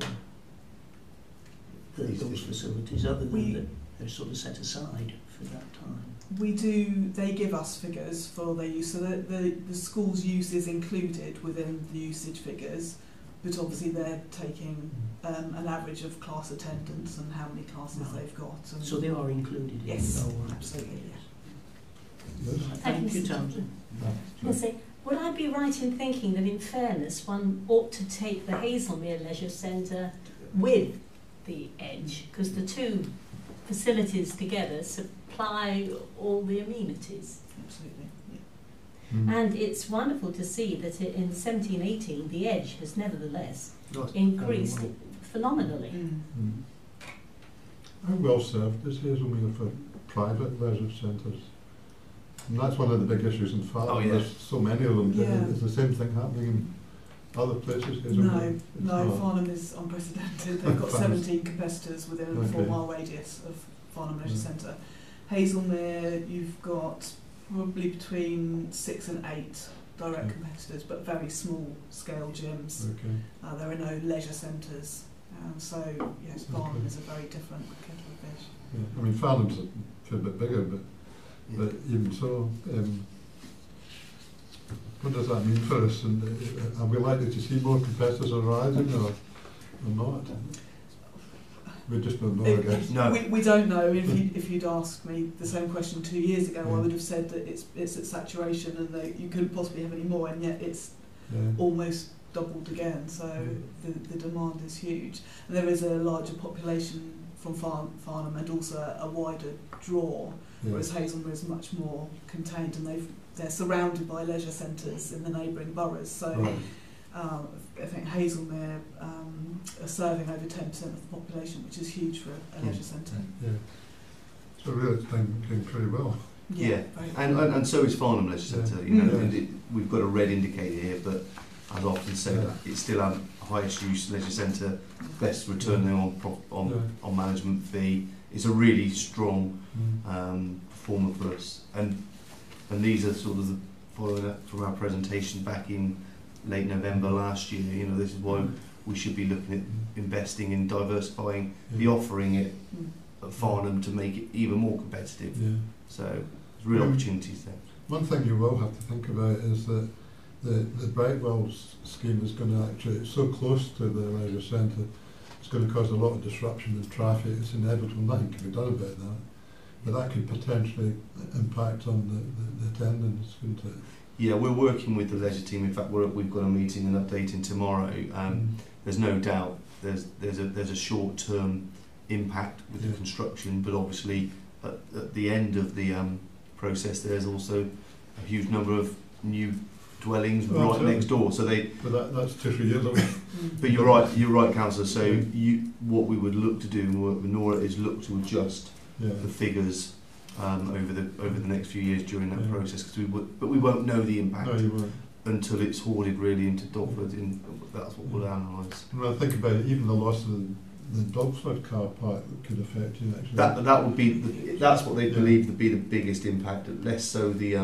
those facilities, other than that they're sort of set aside for that time. They give us figures for their use, so the school's use is included within the usage figures, but obviously they're taking an average of class attendance and how many classes they've got. And so they are included? Yes, in absolutely, yes. Thank you, Tamsin. Would I be right in thinking that in fairness one ought to take the Hazelmere Leisure Centre with the Edge, because the two facilities together supply all the amenities? Absolutely. And it's wonderful to see that in 1718 the Edge has nevertheless increased phenomenally. How well served is Hazelmere for private leisure centres? And that's one of the big issues in Farnham. There's so many of them. Is the same thing happening in other places? No, Farnham is unprecedented. They've got 17 competitors within a 4-mile radius of Farnham Leisure Centre. Hazelmere, you've got probably between 6 and 8 direct competitors, but very small scale gyms. There are no leisure centres. So, yes, Farnham is a very different kettle of fish. I mean, Farnham's a fair bit bigger, but even so, what does that mean for us? And are we likely to see more competitors arising or not? We just don't know, I guess. We don't know. If you'd asked me the same question 2 years ago, I would have said that it's at saturation and that you couldn't possibly have any more, and yet it's almost doubled again. So the demand is huge. And there is a larger population from Farnham and also a wider draw, whereas Hazelmere is much more contained, and they're surrounded by leisure centres in the neighbouring boroughs. So I think Hazelmere are serving over 10% of the population, which is huge for a leisure centre. So really it's doing pretty well. And so is Farnham Leisure Centre. You know, we've got a red indicator here, but I'd often say that it's still our highest use leisure centre, best returning on management fee. It's a really strong performer for us, and these are sort of following up from our presentation back in late November last year. You know, this is why we should be looking at investing in diversifying the offering at Farnham to make it even more competitive. So there's real opportunities there. One thing you will have to think about is that the Brightwell scheme is going to actually, it's so close to the leisure centre, it's going to cause a lot of disruption in traffic. It's inevitable, nothing can be done about that. But that could potentially impact on the attendance, couldn't it? Yeah, we're working with the leisure team. In fact, we've got a meeting and updating tomorrow. There's no doubt there's a short-term impact with the construction, but obviously at the end of the process, there's also a huge number of new dwellings next door. So But that's 2 or 3 years away. But you're right, Councillor. So what we would look to do and work with Nora is look to adjust the figures over the next few years during that process, but we won't know the impact until it's hoarded really into Dogford. That's what we'll analyse. When I think about it, even the loss of the Dogford car park could affect you actually. That would be that's what they believe would be the biggest impact. Less so the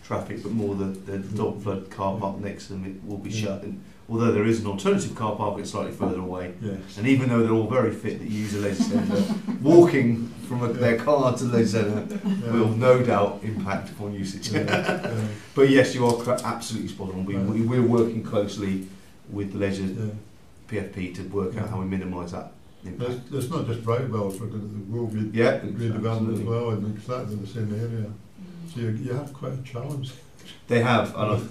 traffic, but more the Dogford car park next to them. It will be shut. And although there is an alternative car park, it's slightly further away. And even though they're all very fit that use a leisure centre, walking from their car to the leisure centre will no doubt impact upon usage. But yes, you are absolutely spot on. We're working closely with the leisure PFP to work out how we minimise that impact. It's not just Brightwell, we're going to the World redevelopment as well in exactly the same area. So you have quite a challenge. They have, over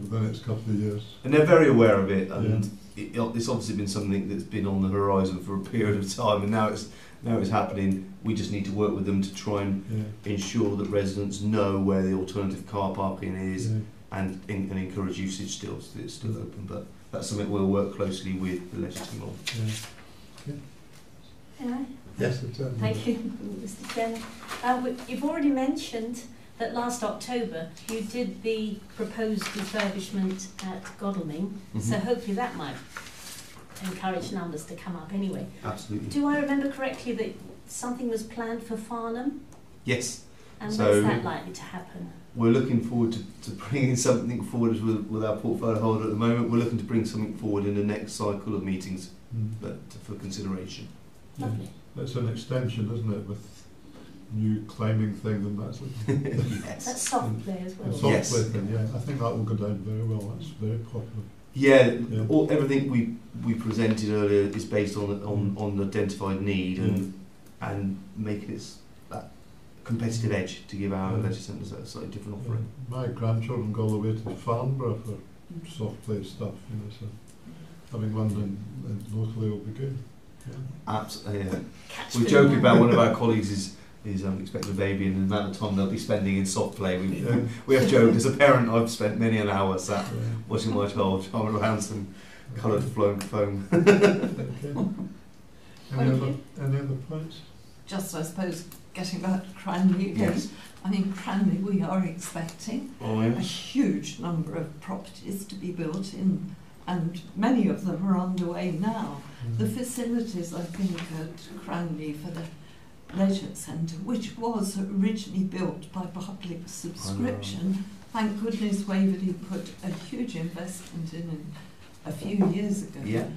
the next couple of years. And they're very aware of it, and it's obviously been something that's been on the horizon for a period of time, and now it's happening. We just need to work with them to try and ensure that residents know where the alternative car parking is and encourage usage still, so it's still open. But that's something we'll work closely with the leisure team on. Yeah. Yes, it's Thank you, Mr. Chairman. You've already mentioned that last October you did the proposed refurbishment at Godalming, so hopefully that might encourage numbers to come up anyway. Absolutely. Do I remember correctly that something was planned for Farnham? Yes. And So when's that likely to happen? we're looking forward to bringing something forward with our portfolio holder at the moment. We're looking to bring something forward in the next cycle of meetings, but for consideration. Lovely. That's an extension, isn't it, with new climbing thing and that's Yes. That's soft play as well. the soft Yes. play thing, yeah. I think that will go down very well. That's very popular. Yeah, Yeah. everything we presented earlier is based on identified need and making it that competitive edge to give our leisure centres a slightly different offering. My grandchildren go all the way to Farnborough for soft play stuff, you know, so having one locally will be good. Yeah. Absolutely. Yeah. We're joking about one of our colleagues is expecting a baby and the amount of time they'll be spending in soft play. We have joked, as a parent I've spent many an hour sat watching my child around some coloured foam. Any other points? Just, I suppose, getting back to Cranley again. Yes. I mean, Cranley, we are expecting Oh, a yes. huge number of properties to be built in, and many of them are underway now. The facilities, I think, at Cranley for the leisure centre, which was originally built by public subscription, thank goodness Waverley put a huge investment in it a few years ago. Yeah.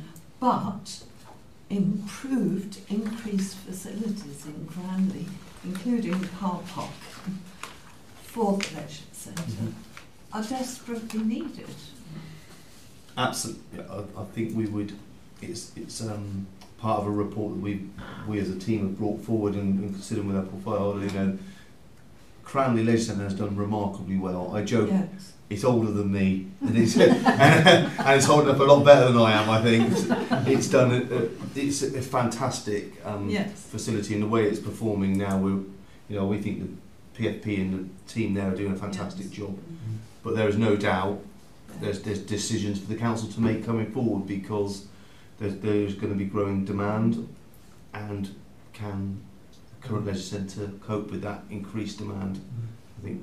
But improved, increased facilities in Cranley, including the car park for the leisure centre, are desperately needed. Absolutely. I think we would. It's part of a report that we as a team have brought forward and considering with our portfolio. You know, Cranley Leisure Centre has done remarkably well. I joke. Yes. It's older than me, and and it's holding up a lot better than I am. I think it's done. It's a fantastic facility, and the way it's performing now, we think the PFP and the team there are doing a fantastic job. But there is no doubt there's decisions for the council to make coming forward because there's going to be growing demand, and can the current leisure centre cope with that increased demand? I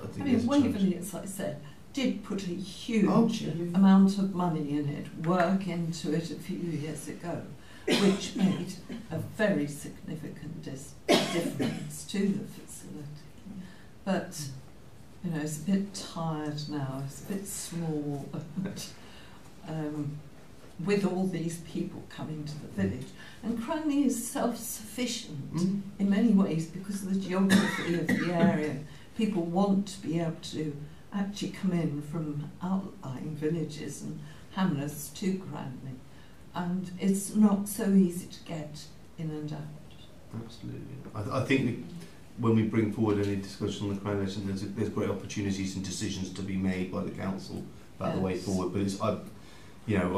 think Waverley, as I said, did put a huge amount of money in it, work into it a few years ago, which made a very significant difference to the facility. But, you know, it's a bit tired now, it's a bit small, with all these people coming to the village. And Cranley is self-sufficient in many ways because of the geography of the area. People want to be able to actually come in from outlying villages and hamlets to Cranley, and it's not so easy to get in and out. Absolutely. I think when we bring forward any discussion on the Crown Legislation, there's great opportunities and decisions to be made by the council about the way forward. But I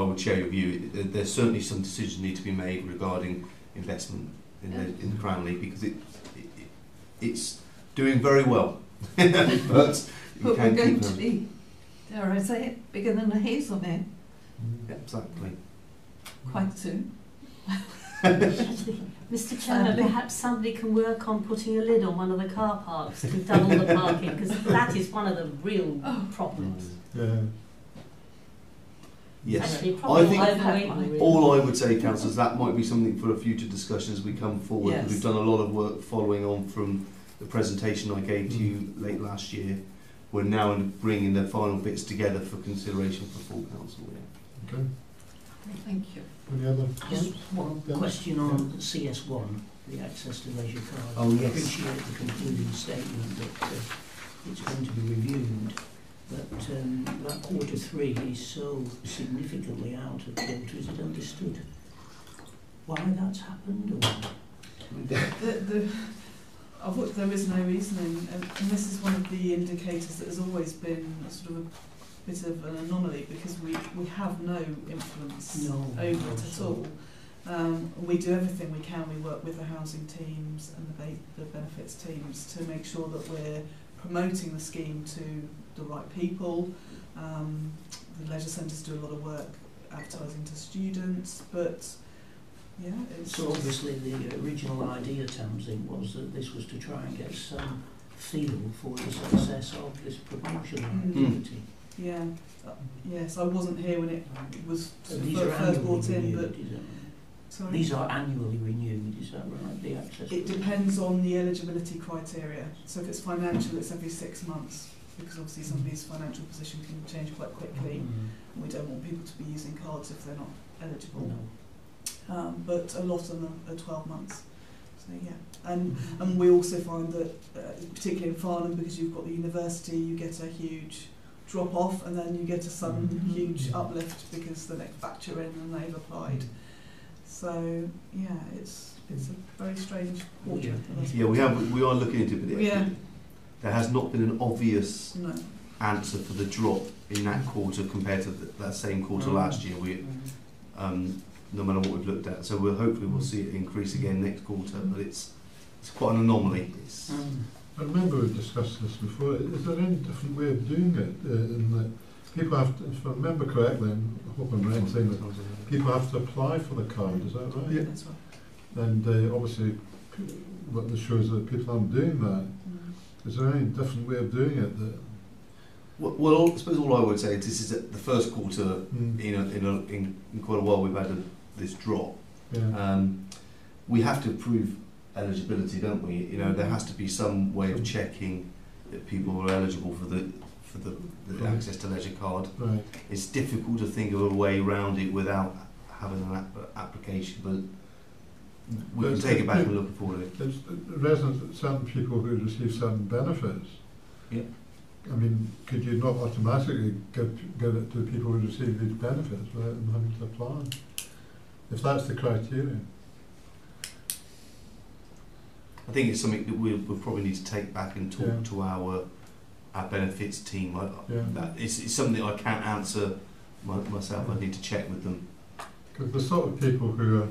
would share your view. There's certainly some decisions need to be made regarding investment in the Cranley because it's doing very well. but we're going to be, dare I say it, bigger than a Hazelmere. Exactly. Quite soon. Actually, Mr. Chairman, perhaps somebody can work on putting a lid on one of the car parks to double the parking, because that is one of the real problems. Yeah. Yes, Actually, I think all I would say, councillors, that might be something for a future discussion as we come forward. Yes. We've done a lot of work following on from the presentation I gave to you late last year. We're now bringing the final bits together for consideration for full council. Yeah. Okay. Thank you. Any other? Just one question on CS1, the access to leisure cards. Oh, yes. I appreciate the concluding statement that it's going to be reviewed, but that Q3 is so significantly out of kilter. Is it understood why that's happened? Or? There is no reasoning, and this is one of the indicators that has always been sort of a bit of an anomaly because we have no influence over it at all. We do everything we can. We work with the housing teams and the benefits teams to make sure that we're promoting the scheme to the right people. The leisure centres do a lot of work advertising to students, but Yeah, it's So obviously the original idea, Tamsin, was that this was to try and get some feel for the success of this promotional activity. yeah. Yes, I wasn't here when it was These are first brought annually in, but renewed, is that right? sorry. These are annually renewed, is that right? The access. It depends on the eligibility criteria. So if it's financial, it's every 6 months, because obviously somebody's financial position can change quite quickly. And we don't want people to be using cards if they're not eligible. No. But a lot of them are 12 months. So yeah, and we also find that, particularly in Farnham, because you've got the university, you get a huge drop off, and then you get a sudden huge uplift because the next batch are in and they've applied. So yeah, it's a very strange quarter. Yeah, we are looking into it, but Yeah. there has not been an obvious No. answer for the drop in that quarter compared to that same quarter last year. No matter what we've looked at, so hopefully we'll see it increase again next quarter. But it's quite an anomaly. I remember we discussed this before. Is there any different way of doing it? In that people have to, if I remember correctly, and I hope I'm right in saying that, people have to apply for the card. Is that right? Yeah, that's right. And obviously, what this shows that people aren't doing that. Is there any different way of doing it? That Well, I suppose all I would say is this is the first quarter in quite a while we've had this drop. Yeah. We have to prove eligibility, don't we? You know, there has to be some way of checking that people are eligible for the access to leisure card. Right. It's difficult to think of a way around it without having an application, but we can take it back and look for it. It's residents, certain people who receive certain benefits. Yeah. I mean, could you not automatically give it to people who receive these benefits without them having to apply? If that's the criteria. I think it's something that we'll probably need to take back and talk to our benefits team. It's something I can't answer myself. I need to check with them. Because the sort of people who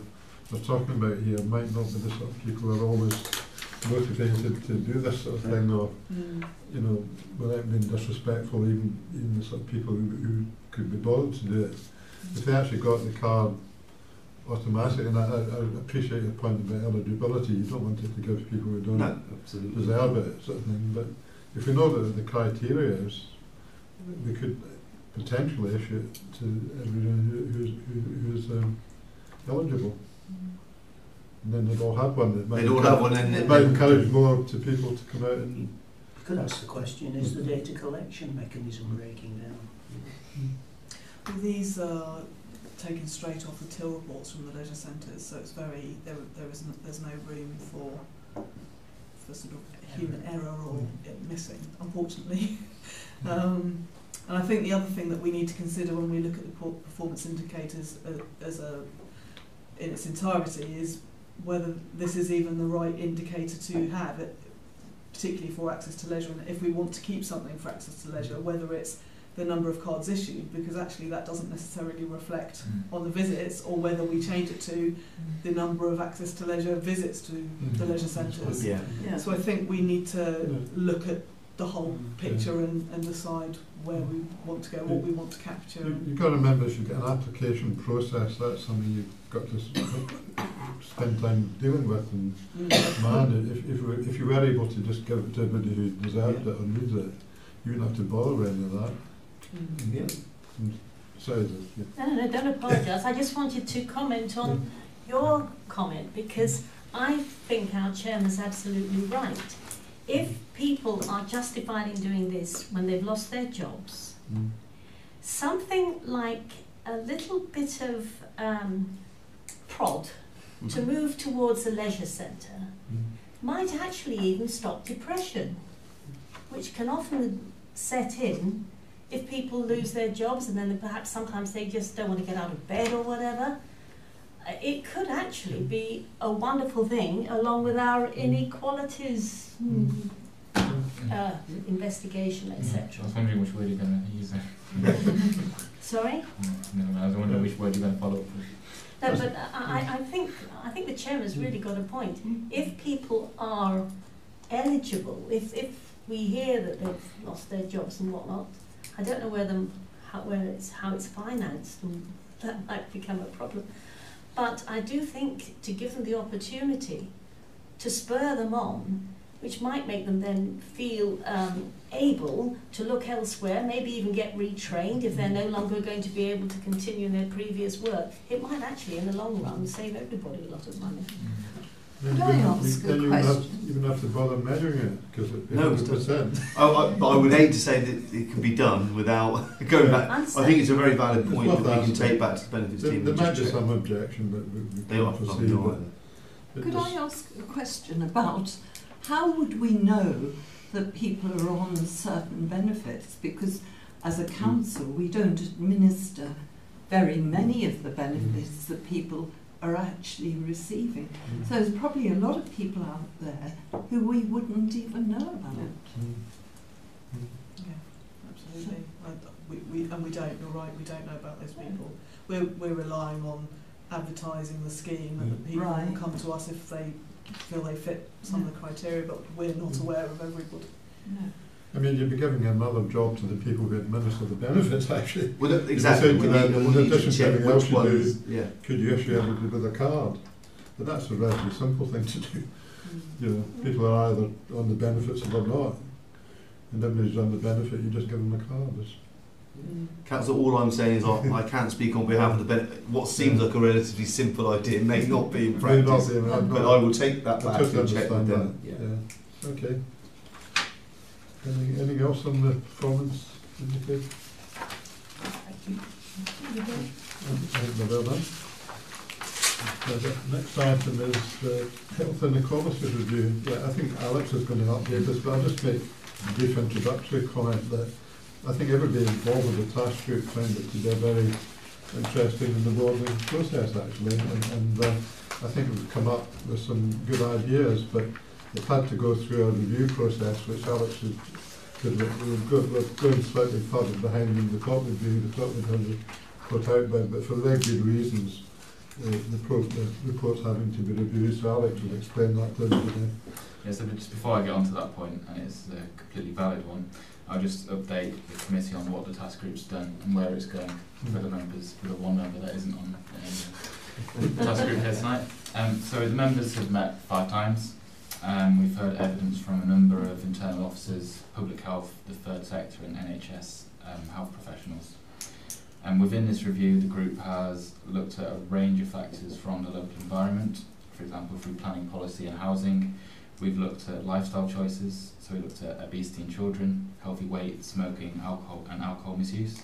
we're talking about here might not be the sort of people who are always motivated to do this sort of thing, or you know, without being disrespectful, even the sort of people who could be bothered to do it. If they actually got the card automatic, and I appreciate your point about eligibility, you don't want it to give people who don't deserve it, sort of thing, but if we know that the criteria is, we could potentially issue it to everyone who's eligible. And then they'd all have one. It might encourage more to people to come out and... You could ask the question, is the data collection mechanism breaking down? Well, these are taken straight off the till reports from the leisure centres, so it's very there's no room for sort of human error or it missing, unfortunately. And I think the other thing that we need to consider when we look at the performance indicators in its entirety is whether this is even the right indicator to have, particularly for access to leisure, and if we want to keep something for access to leisure, whether it's the number of cards issued, because actually that doesn't necessarily reflect on the visits, or whether we change it to the number of access to leisure visits to the leisure centres. So I think we need to look at the whole picture and decide where we want to go, what we want to capture. You've got to remember, if you get an application process, that's something you've got to spend time dealing with. And man, if you were able to just give it to everybody who deserved it or needs it, you wouldn't have to bother with any of that. Sorry. No, don't apologise. I just wanted to comment on your comment, because I think our chairman's absolutely right. If people are justified in doing this when they've lost their jobs, something like a little bit of prod to move towards a leisure centre might actually even stop depression, which can often set in if people lose their jobs and then perhaps sometimes they just don't want to get out of bed or whatever. It could actually be a wonderful thing, along with our inequalities investigation, etc. I was wondering which word you're going to use there. Sorry? No, I was wondering which word you're going to follow up with. No, but I think the chairman's really got a point. If people are eligible, if we hear that they've lost their jobs and whatnot, I don't know how it's financed, and that might become a problem. But I do think to give them the opportunity to spur them on, which might make them then feel able to look elsewhere, maybe even get retrained if they're no longer going to be able to continue in their previous work. It might actually, in the long run, save everybody a lot of money. Then Could I ask a you question? wouldn't have to bother measuring it, because it'd be No, 100%. But I would hate to say that it can be done without going back. I think it's a very valid It's point worth that we can asking. take back to the benefits team. There and might just be check. some objection, but we They are can't probably proceed. not. But Could just- I ask a question about how would we know that people are on certain benefits? Because as a council, we don't administer very many of the benefits that people are actually receiving. So there's probably a lot of people out there who we wouldn't even know about. Yeah, absolutely. And we don't. You're right. We don't know about those people. We're relying on advertising the scheme, and that people Right. will come to us if they feel they fit some of the criteria. But we're not aware of everybody. No. I mean, you'd be giving another job to the people who administer the benefits, actually. Well, exactly. You'd be saying to them, in addition to check everything which else you ones. do, Yeah. could you issue everybody with a card? But that's a relatively simple thing to do. You know, people are either on the benefits or they're not. And everybody's on the benefit, you just give them a card. Council, all I'm saying is I can't speak on behalf of the benefit. What seems like a relatively simple idea may not be in May not practice, be, but I will take that I back totally and check with understand them. that. Yeah. Okay. Anything else on the performance indicator? The next item is health inequalities review. Yeah, I think Alex is going to update us, but I'll just make a brief introductory comment that I think everybody involved with the task group found it to be very interesting in the boarding process, actually, and I think we've come up with some good ideas, but it had to go through a review process, which Alex is we're going slightly further behind than the top review. The top review was put out by, but for very good reasons. The report's having to be reviewed, so Alex will explain that to us today. Yeah, so just before I get on to that point, and it's a completely valid one, I'll just update the committee on what the task group's done and where it's going for the members, for the one member that isn't on the task group here tonight. So the members have met 5 times. We've heard evidence from a number of internal officers, public health, the third sector and NHS health professionals. And within this review, the group has looked at a range of factors from the local environment, for example, through planning policy and housing. We've looked at lifestyle choices, so we looked at obesity in children, healthy weight, smoking, alcohol and alcohol misuse.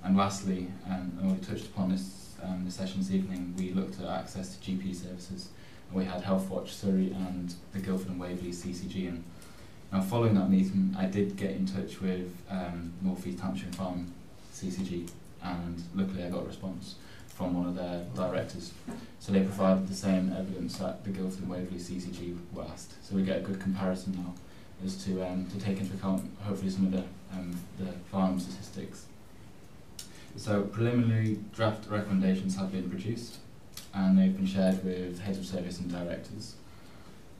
And lastly, and we touched upon this the session this evening, we looked at access to GP services. We had Health Watch Surrey and the Guildford and Waverley CCG. And now following that meeting, I did get in touch with North East Hampshire Farm CCG, and luckily I got a response from one of their directors. So they provided the same evidence that the Guildford and Waverley CCG were asked. So we get a good comparison now as to take into account hopefully some of the farm statistics. So preliminary draft recommendations have been produced, and they've been shared with heads of service and directors.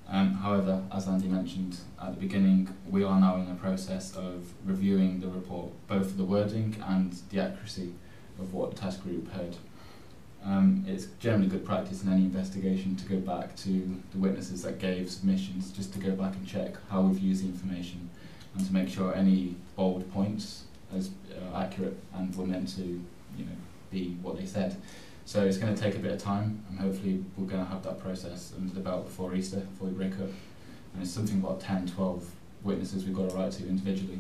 However, as Andy mentioned at the beginning, we are now in the process of reviewing the report, both the wording and the accuracy of what the task group heard. It's generally good practice in any investigation to go back to the witnesses that gave submissions, just to go back and check how we've used the information and to make sure any bold points are accurate and were meant to be what they said. So it's going to take a bit of time, and hopefully we're going to have that process under the belt before Easter, before we break up. And it's something about 10, 12 witnesses we've got to write to individually,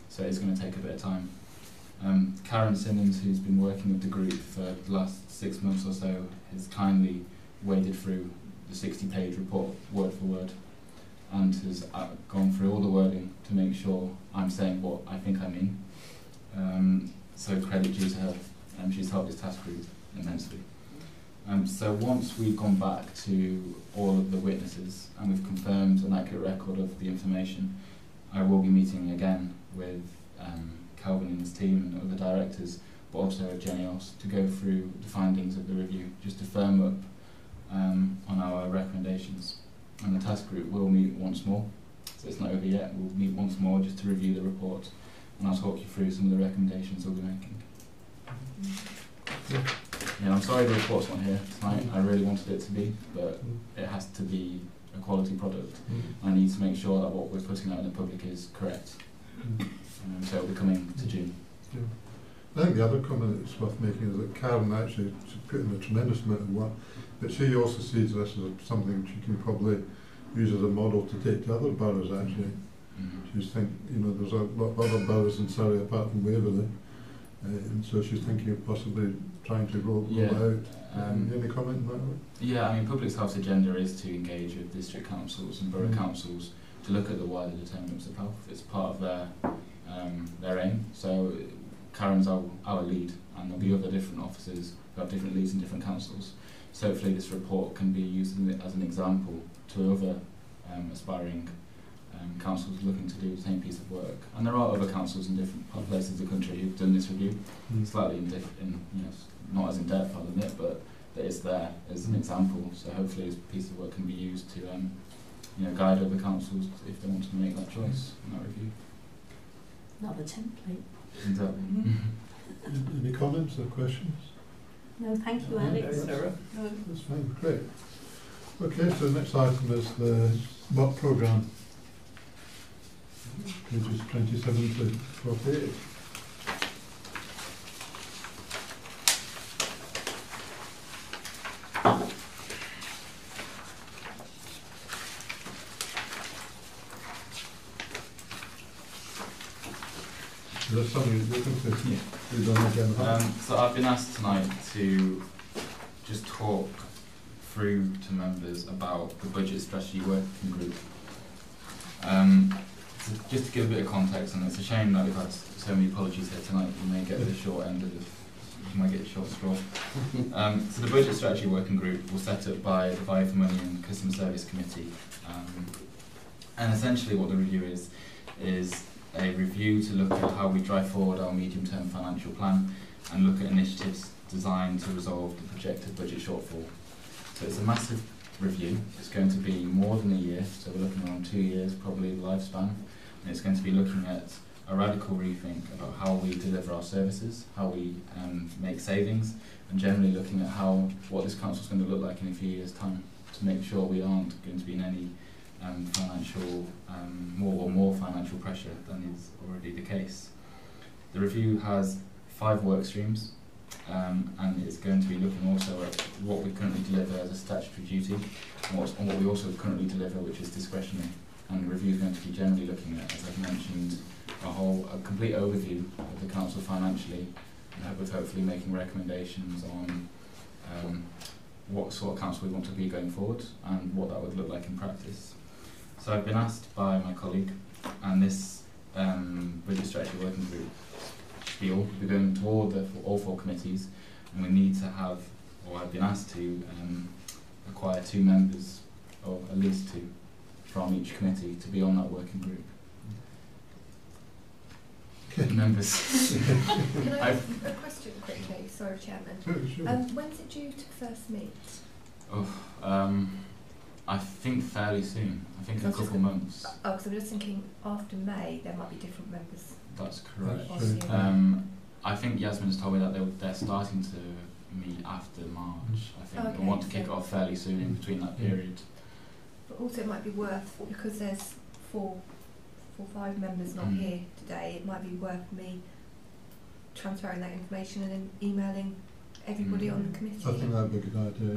so it's going to take a bit of time. Karen Simmons, who's been working with the group for the last 6 months or so, has kindly waded through the 60-page report word for word and has gone through all the wording to make sure I'm saying what I think I mean. So credit due to her, she's helped this task group immensely. So once we've gone back to all of the witnesses and we've confirmed an accurate record of the information, I will be meeting again with Calvin and his team and other directors, but also Jenny Oss, to go through the findings of the review, just to firm up on our recommendations. And the task group will meet once more, so it's not over yet. We'll meet once more just to review the report, and I'll talk you through some of the recommendations we'll be making. Yeah. You know, I'm sorry the report's not here tonight. I really wanted it to be, but it has to be a quality product. I need to make sure that what we're putting out in the public is correct. So it'll be coming to June. Yeah. I think the other comment that's worth making is that Karen actually put in a tremendous amount of work, but she also sees this as something she can probably use as a model to take to other boroughs actually. She's thinking, you know, there's a lot of other boroughs in Surrey apart from Waverley, and so she's thinking of possibly trying to roll it out. Any comment on that? Yeah, I mean, Public Health's agenda is to engage with district councils and borough councils to look at the wider determinants of health. It's part of their aim. So Karen's our lead, and there'll be other different officers who have different leads in different councils. So hopefully this report can be used as an example to other aspiring councils looking to do the same piece of work. And there are other councils in different places of the country who've done this review, slightly you know, not as in depth, I'll admit, but it's there as an example. So hopefully this piece of work can be used to you know, guide other councils if they want to make that choice in that review. Not the template. Exactly. Any comments or questions? No, thank you, Alex. Sarah? No, that's fine, great. Okay, so the next item is the work programme, pages 27 to 48. Is there something you're looking to do done again? So I've been asked tonight to just talk through to members about the budget strategy working group. Just to give a bit of context, and it's a shame that we've had so many apologies here tonight. You may get the short end of it. You might get a short straw. So the budget strategy working group was set up by the Value for Money and Customer Service Committee, and essentially what the review is a review to look at how we drive forward our medium-term financial plan and look at initiatives designed to resolve the projected budget shortfall. So it's a massive review. It's going to be more than a year, so we're looking around 2 years, probably the lifespan, and it's going to be looking at a radical rethink about how we deliver our services, how we make savings, and generally looking at what this council is going to look like in a few years' time to make sure we aren't going to be in any more financial pressure than is already the case. The review has 5 work streams, and it's going to be looking also at what we currently deliver as a statutory duty and what we also currently deliver, which is discretionary. And the review is going to be generally looking at, as I've mentioned, a complete overview of the council financially, with hopefully making recommendations on what sort of council we want to be going forward and what that would look like in practice. So I've been asked by my colleague, and this budget strategy working group should be going to all 4 committees, and we need to have, or I've been asked to acquire 2 members, or at least 2, from each committee to be on that working group. Members. Can I ask a question quickly? Sorry, Chairman. Sure. When's it due to first meet? I think fairly soon. I think a couple months. Oh, because I'm just thinking after May there might be different members. That's correct. That's I think Yasmin's told me that they're starting to meet after March. I think they want to kick it off fairly soon in between that period. But also it might be worth, because there's 5 members not here today, it might be worth me transferring that information and then emailing everybody on the committee. I think that would be a good idea.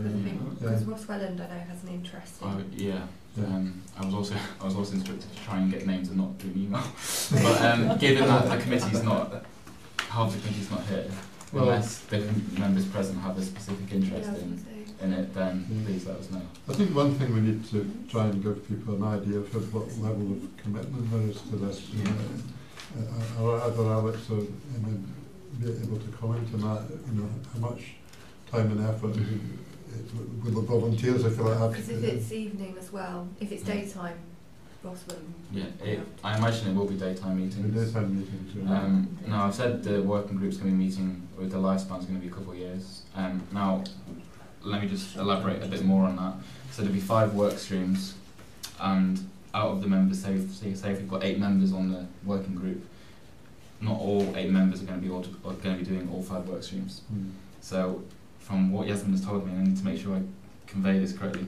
Because Ross Welland, I know, has an interest in. I was also instructed to try and get names and not do an email. But given that the committee's not, half the committee's not here, unless the members present have a specific interest in it, then please let us know. I think one thing we need to try and give people an idea of what level of commitment there is to this. Either Alex or be able to comment on that, how much time and effort with the volunteers, if you like. Because if it's evening as well, if it's daytime, Ross will. Yeah, I imagine it will be daytime meetings. Daytime meetings. No, I've said the working group's going to be meeting with the lifespan's going to be a couple of years. Now, let me just elaborate a bit more on that. So there'll be 5 work streams, and out of the members, say if we've got 8 members on the working group, not all 8 members are going to be doing all 5 work streams. So from what Yasmin has told me, and I need to make sure I convey this correctly,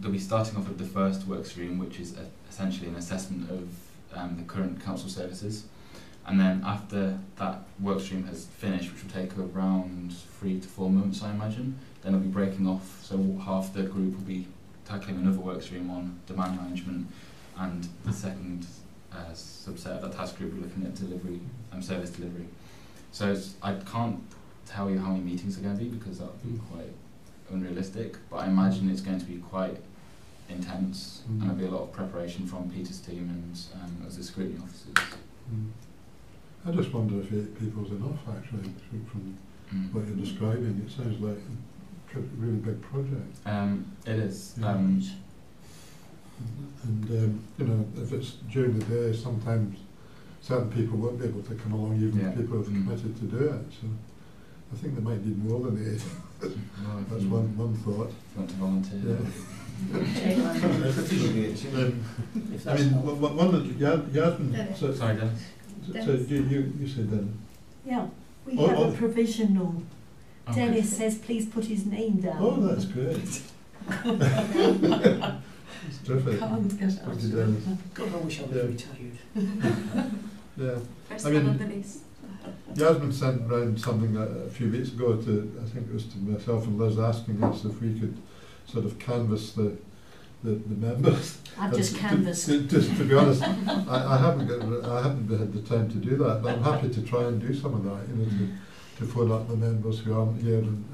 they'll be starting off with the first work stream, which is essentially an assessment of the current council services. And then after that work stream has finished, which will take around 3 to 4 months, I imagine, then it'll be breaking off. So half the group will be tackling another work stream on demand management, and the second subset of that task group will be looking at delivery, service delivery. So I can't tell you how many meetings are going to be, because that would be quite unrealistic, but I imagine it's going to be quite intense, and there'll be a lot of preparation from Peter's team and as the scrutiny officers. I just wonder if 8 people's enough, actually, from what you're describing. It sounds like a really big project. It is. Yeah. You know, if it's during the day, sometimes certain people won't be able to come along, even if people have committed to do it. So I think they might need more than 8. That's one thought. If you want to volunteer. I mean, one that Yasmin. Sorry, Dennis. So you said Dennis. Yeah, we have a provisional. Okay. Dennis says please put his name down. Oh, that's great. It's terrific. Can't get out Thank you, Dennis. God, I wish I was retired. Yeah. First I mean, on the list. Yasmin sent round something a few weeks ago to, I think it was to myself and Liz, asking us if we could sort of canvass the members. I've just canvassed. Just to be honest, I haven't had the time to do that, but I'm happy to try and do some of that. You know, to phone up the members who aren't here and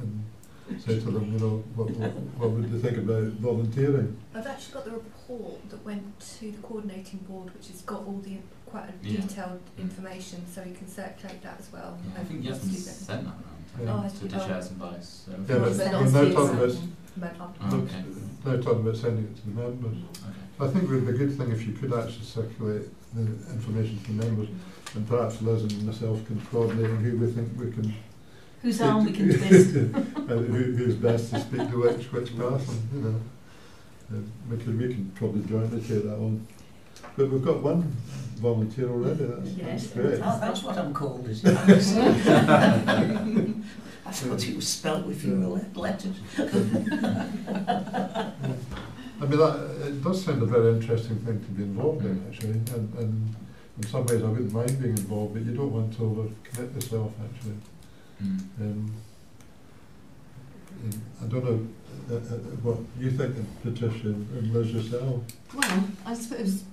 say to them, you know, what would they think about volunteering? I've actually got the report that went to the coordinating board, which has got all the quite a detailed information, so you can circulate that as well. I think Yasmin sent that round to share some advice. So Yeah, but I'm now talking about sending it to the members. Okay. I think it would be a good thing if you could actually circulate the information to the members, and perhaps Liz and myself can coordinate who we think we can. Whose arm we can twist. Who's best to speak to which person, you know. Because we can probably jointly take that on. But we've got one volunteer already, that's great. Oh, that's what I'm called, is it? I thought it was spelt with fewer letters. I mean, it does sound a very interesting thing to be involved in, actually, and in some ways I wouldn't mind being involved, but you don't want to overcommit yourself, actually. I don't know what you think, Patricia and Liz yourself. Well, I suppose,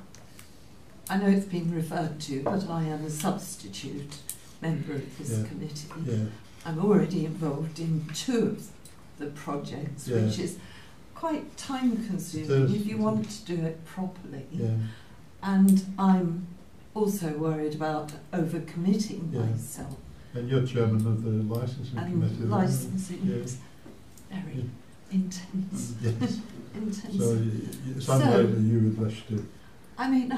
I know it's been referred to, but I am a substitute member of this committee. Yeah. I'm already involved in 2 of the projects, which is quite time consuming if you want to do it properly. Yeah. And I'm also worried about overcommitting myself. And you're chairman of the licensing committee. And licensing is very intense. Yes. Intense. So it's unlikely you would wish to. I mean,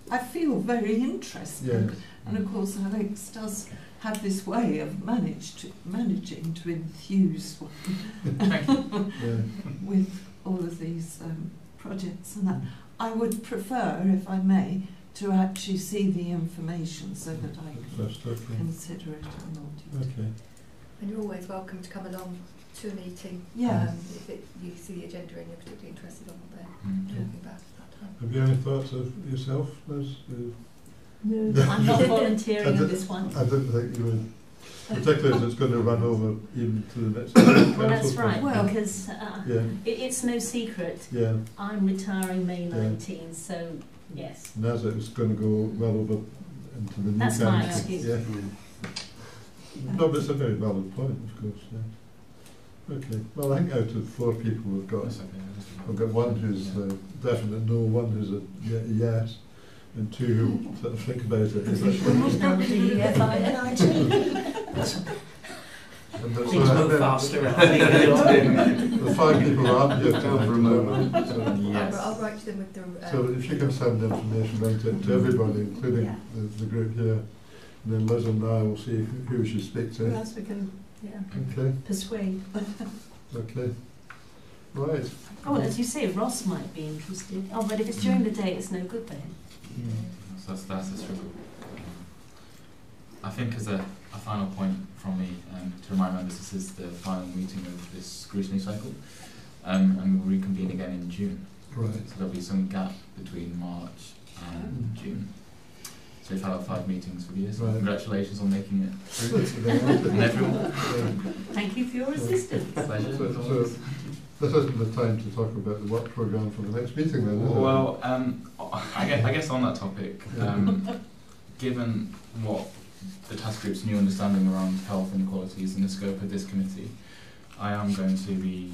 I feel very interested. Yes. And of course Alex does have this way of managing to enthuse one with all of these projects and that. I would prefer, if I may, to actually see the information so that I can consider it or not. Okay. And you're always welcome to come along to a meeting. Yeah. If you see the agenda and you're particularly interested on what they're talking about at that time. Have you any thoughts of yourself, Liz? No, I'm not volunteering on this one. I didn't think you would, particularly as it's going to run over even to the next council. Well, that's right, well, because it's no secret. Yeah. I'm retaring May 19, so yes. And as it's going to go well over into the new That's council. my excuse. Yeah. No, but it's a very valid point, of course. Yeah. Okay. Well, I think out of 4 people we've got one who's a definite no, one who's a yes, and 2 who sort of think about it. Is Please move faster. The 5 people aren't here for a moment. So, yes. I'll write to them with the. So if you can send information out to everybody, including the group here, and then Liz and I will see who we should speak to. Yes, we can Okay. persuade. Okay. Right. Oh, well, as you say, Ross might be interested. Oh, but if it's during the day, it's no good then. So that's the struggle. I think as a final point from me, to remind members, this is the final meeting of this scrutiny cycle, and we'll reconvene again in June. Right. So there'll be some gap between March and June. So we've had our 5 meetings for the year, so Right. congratulations on making it through. And everyone. Thank you for your assistance. Pleasure. So this isn't the time to talk about the work programme for the next meeting then, is it? Well, I guess on that topic, given what the task group's new understanding around health inequalities and the scope of this committee, I am going to be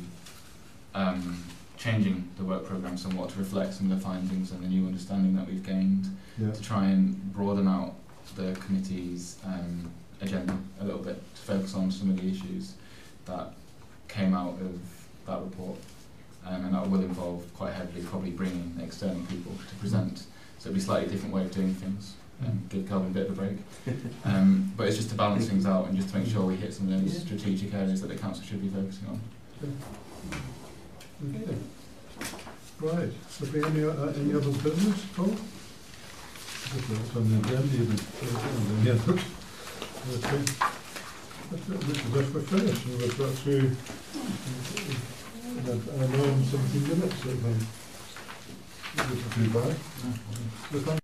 changing the work programme somewhat to reflect some of the findings and the new understanding that we've gained, to try and broaden out the committee's agenda a little bit, to focus on some of the issues that came out of that report, and that will involve quite heavily probably bringing external people to present, so it'll be a slightly different way of doing things. Give Calvin a bit of a break, but it's just to balance things out and just to make sure we hit some of those strategic areas that the council should be focusing on. Okay. Right. Have we any other business, Paul? It's on the agenda. Yeah. Okay. That's we're finished, and we've got through an hour and 17 minutes. So too bad.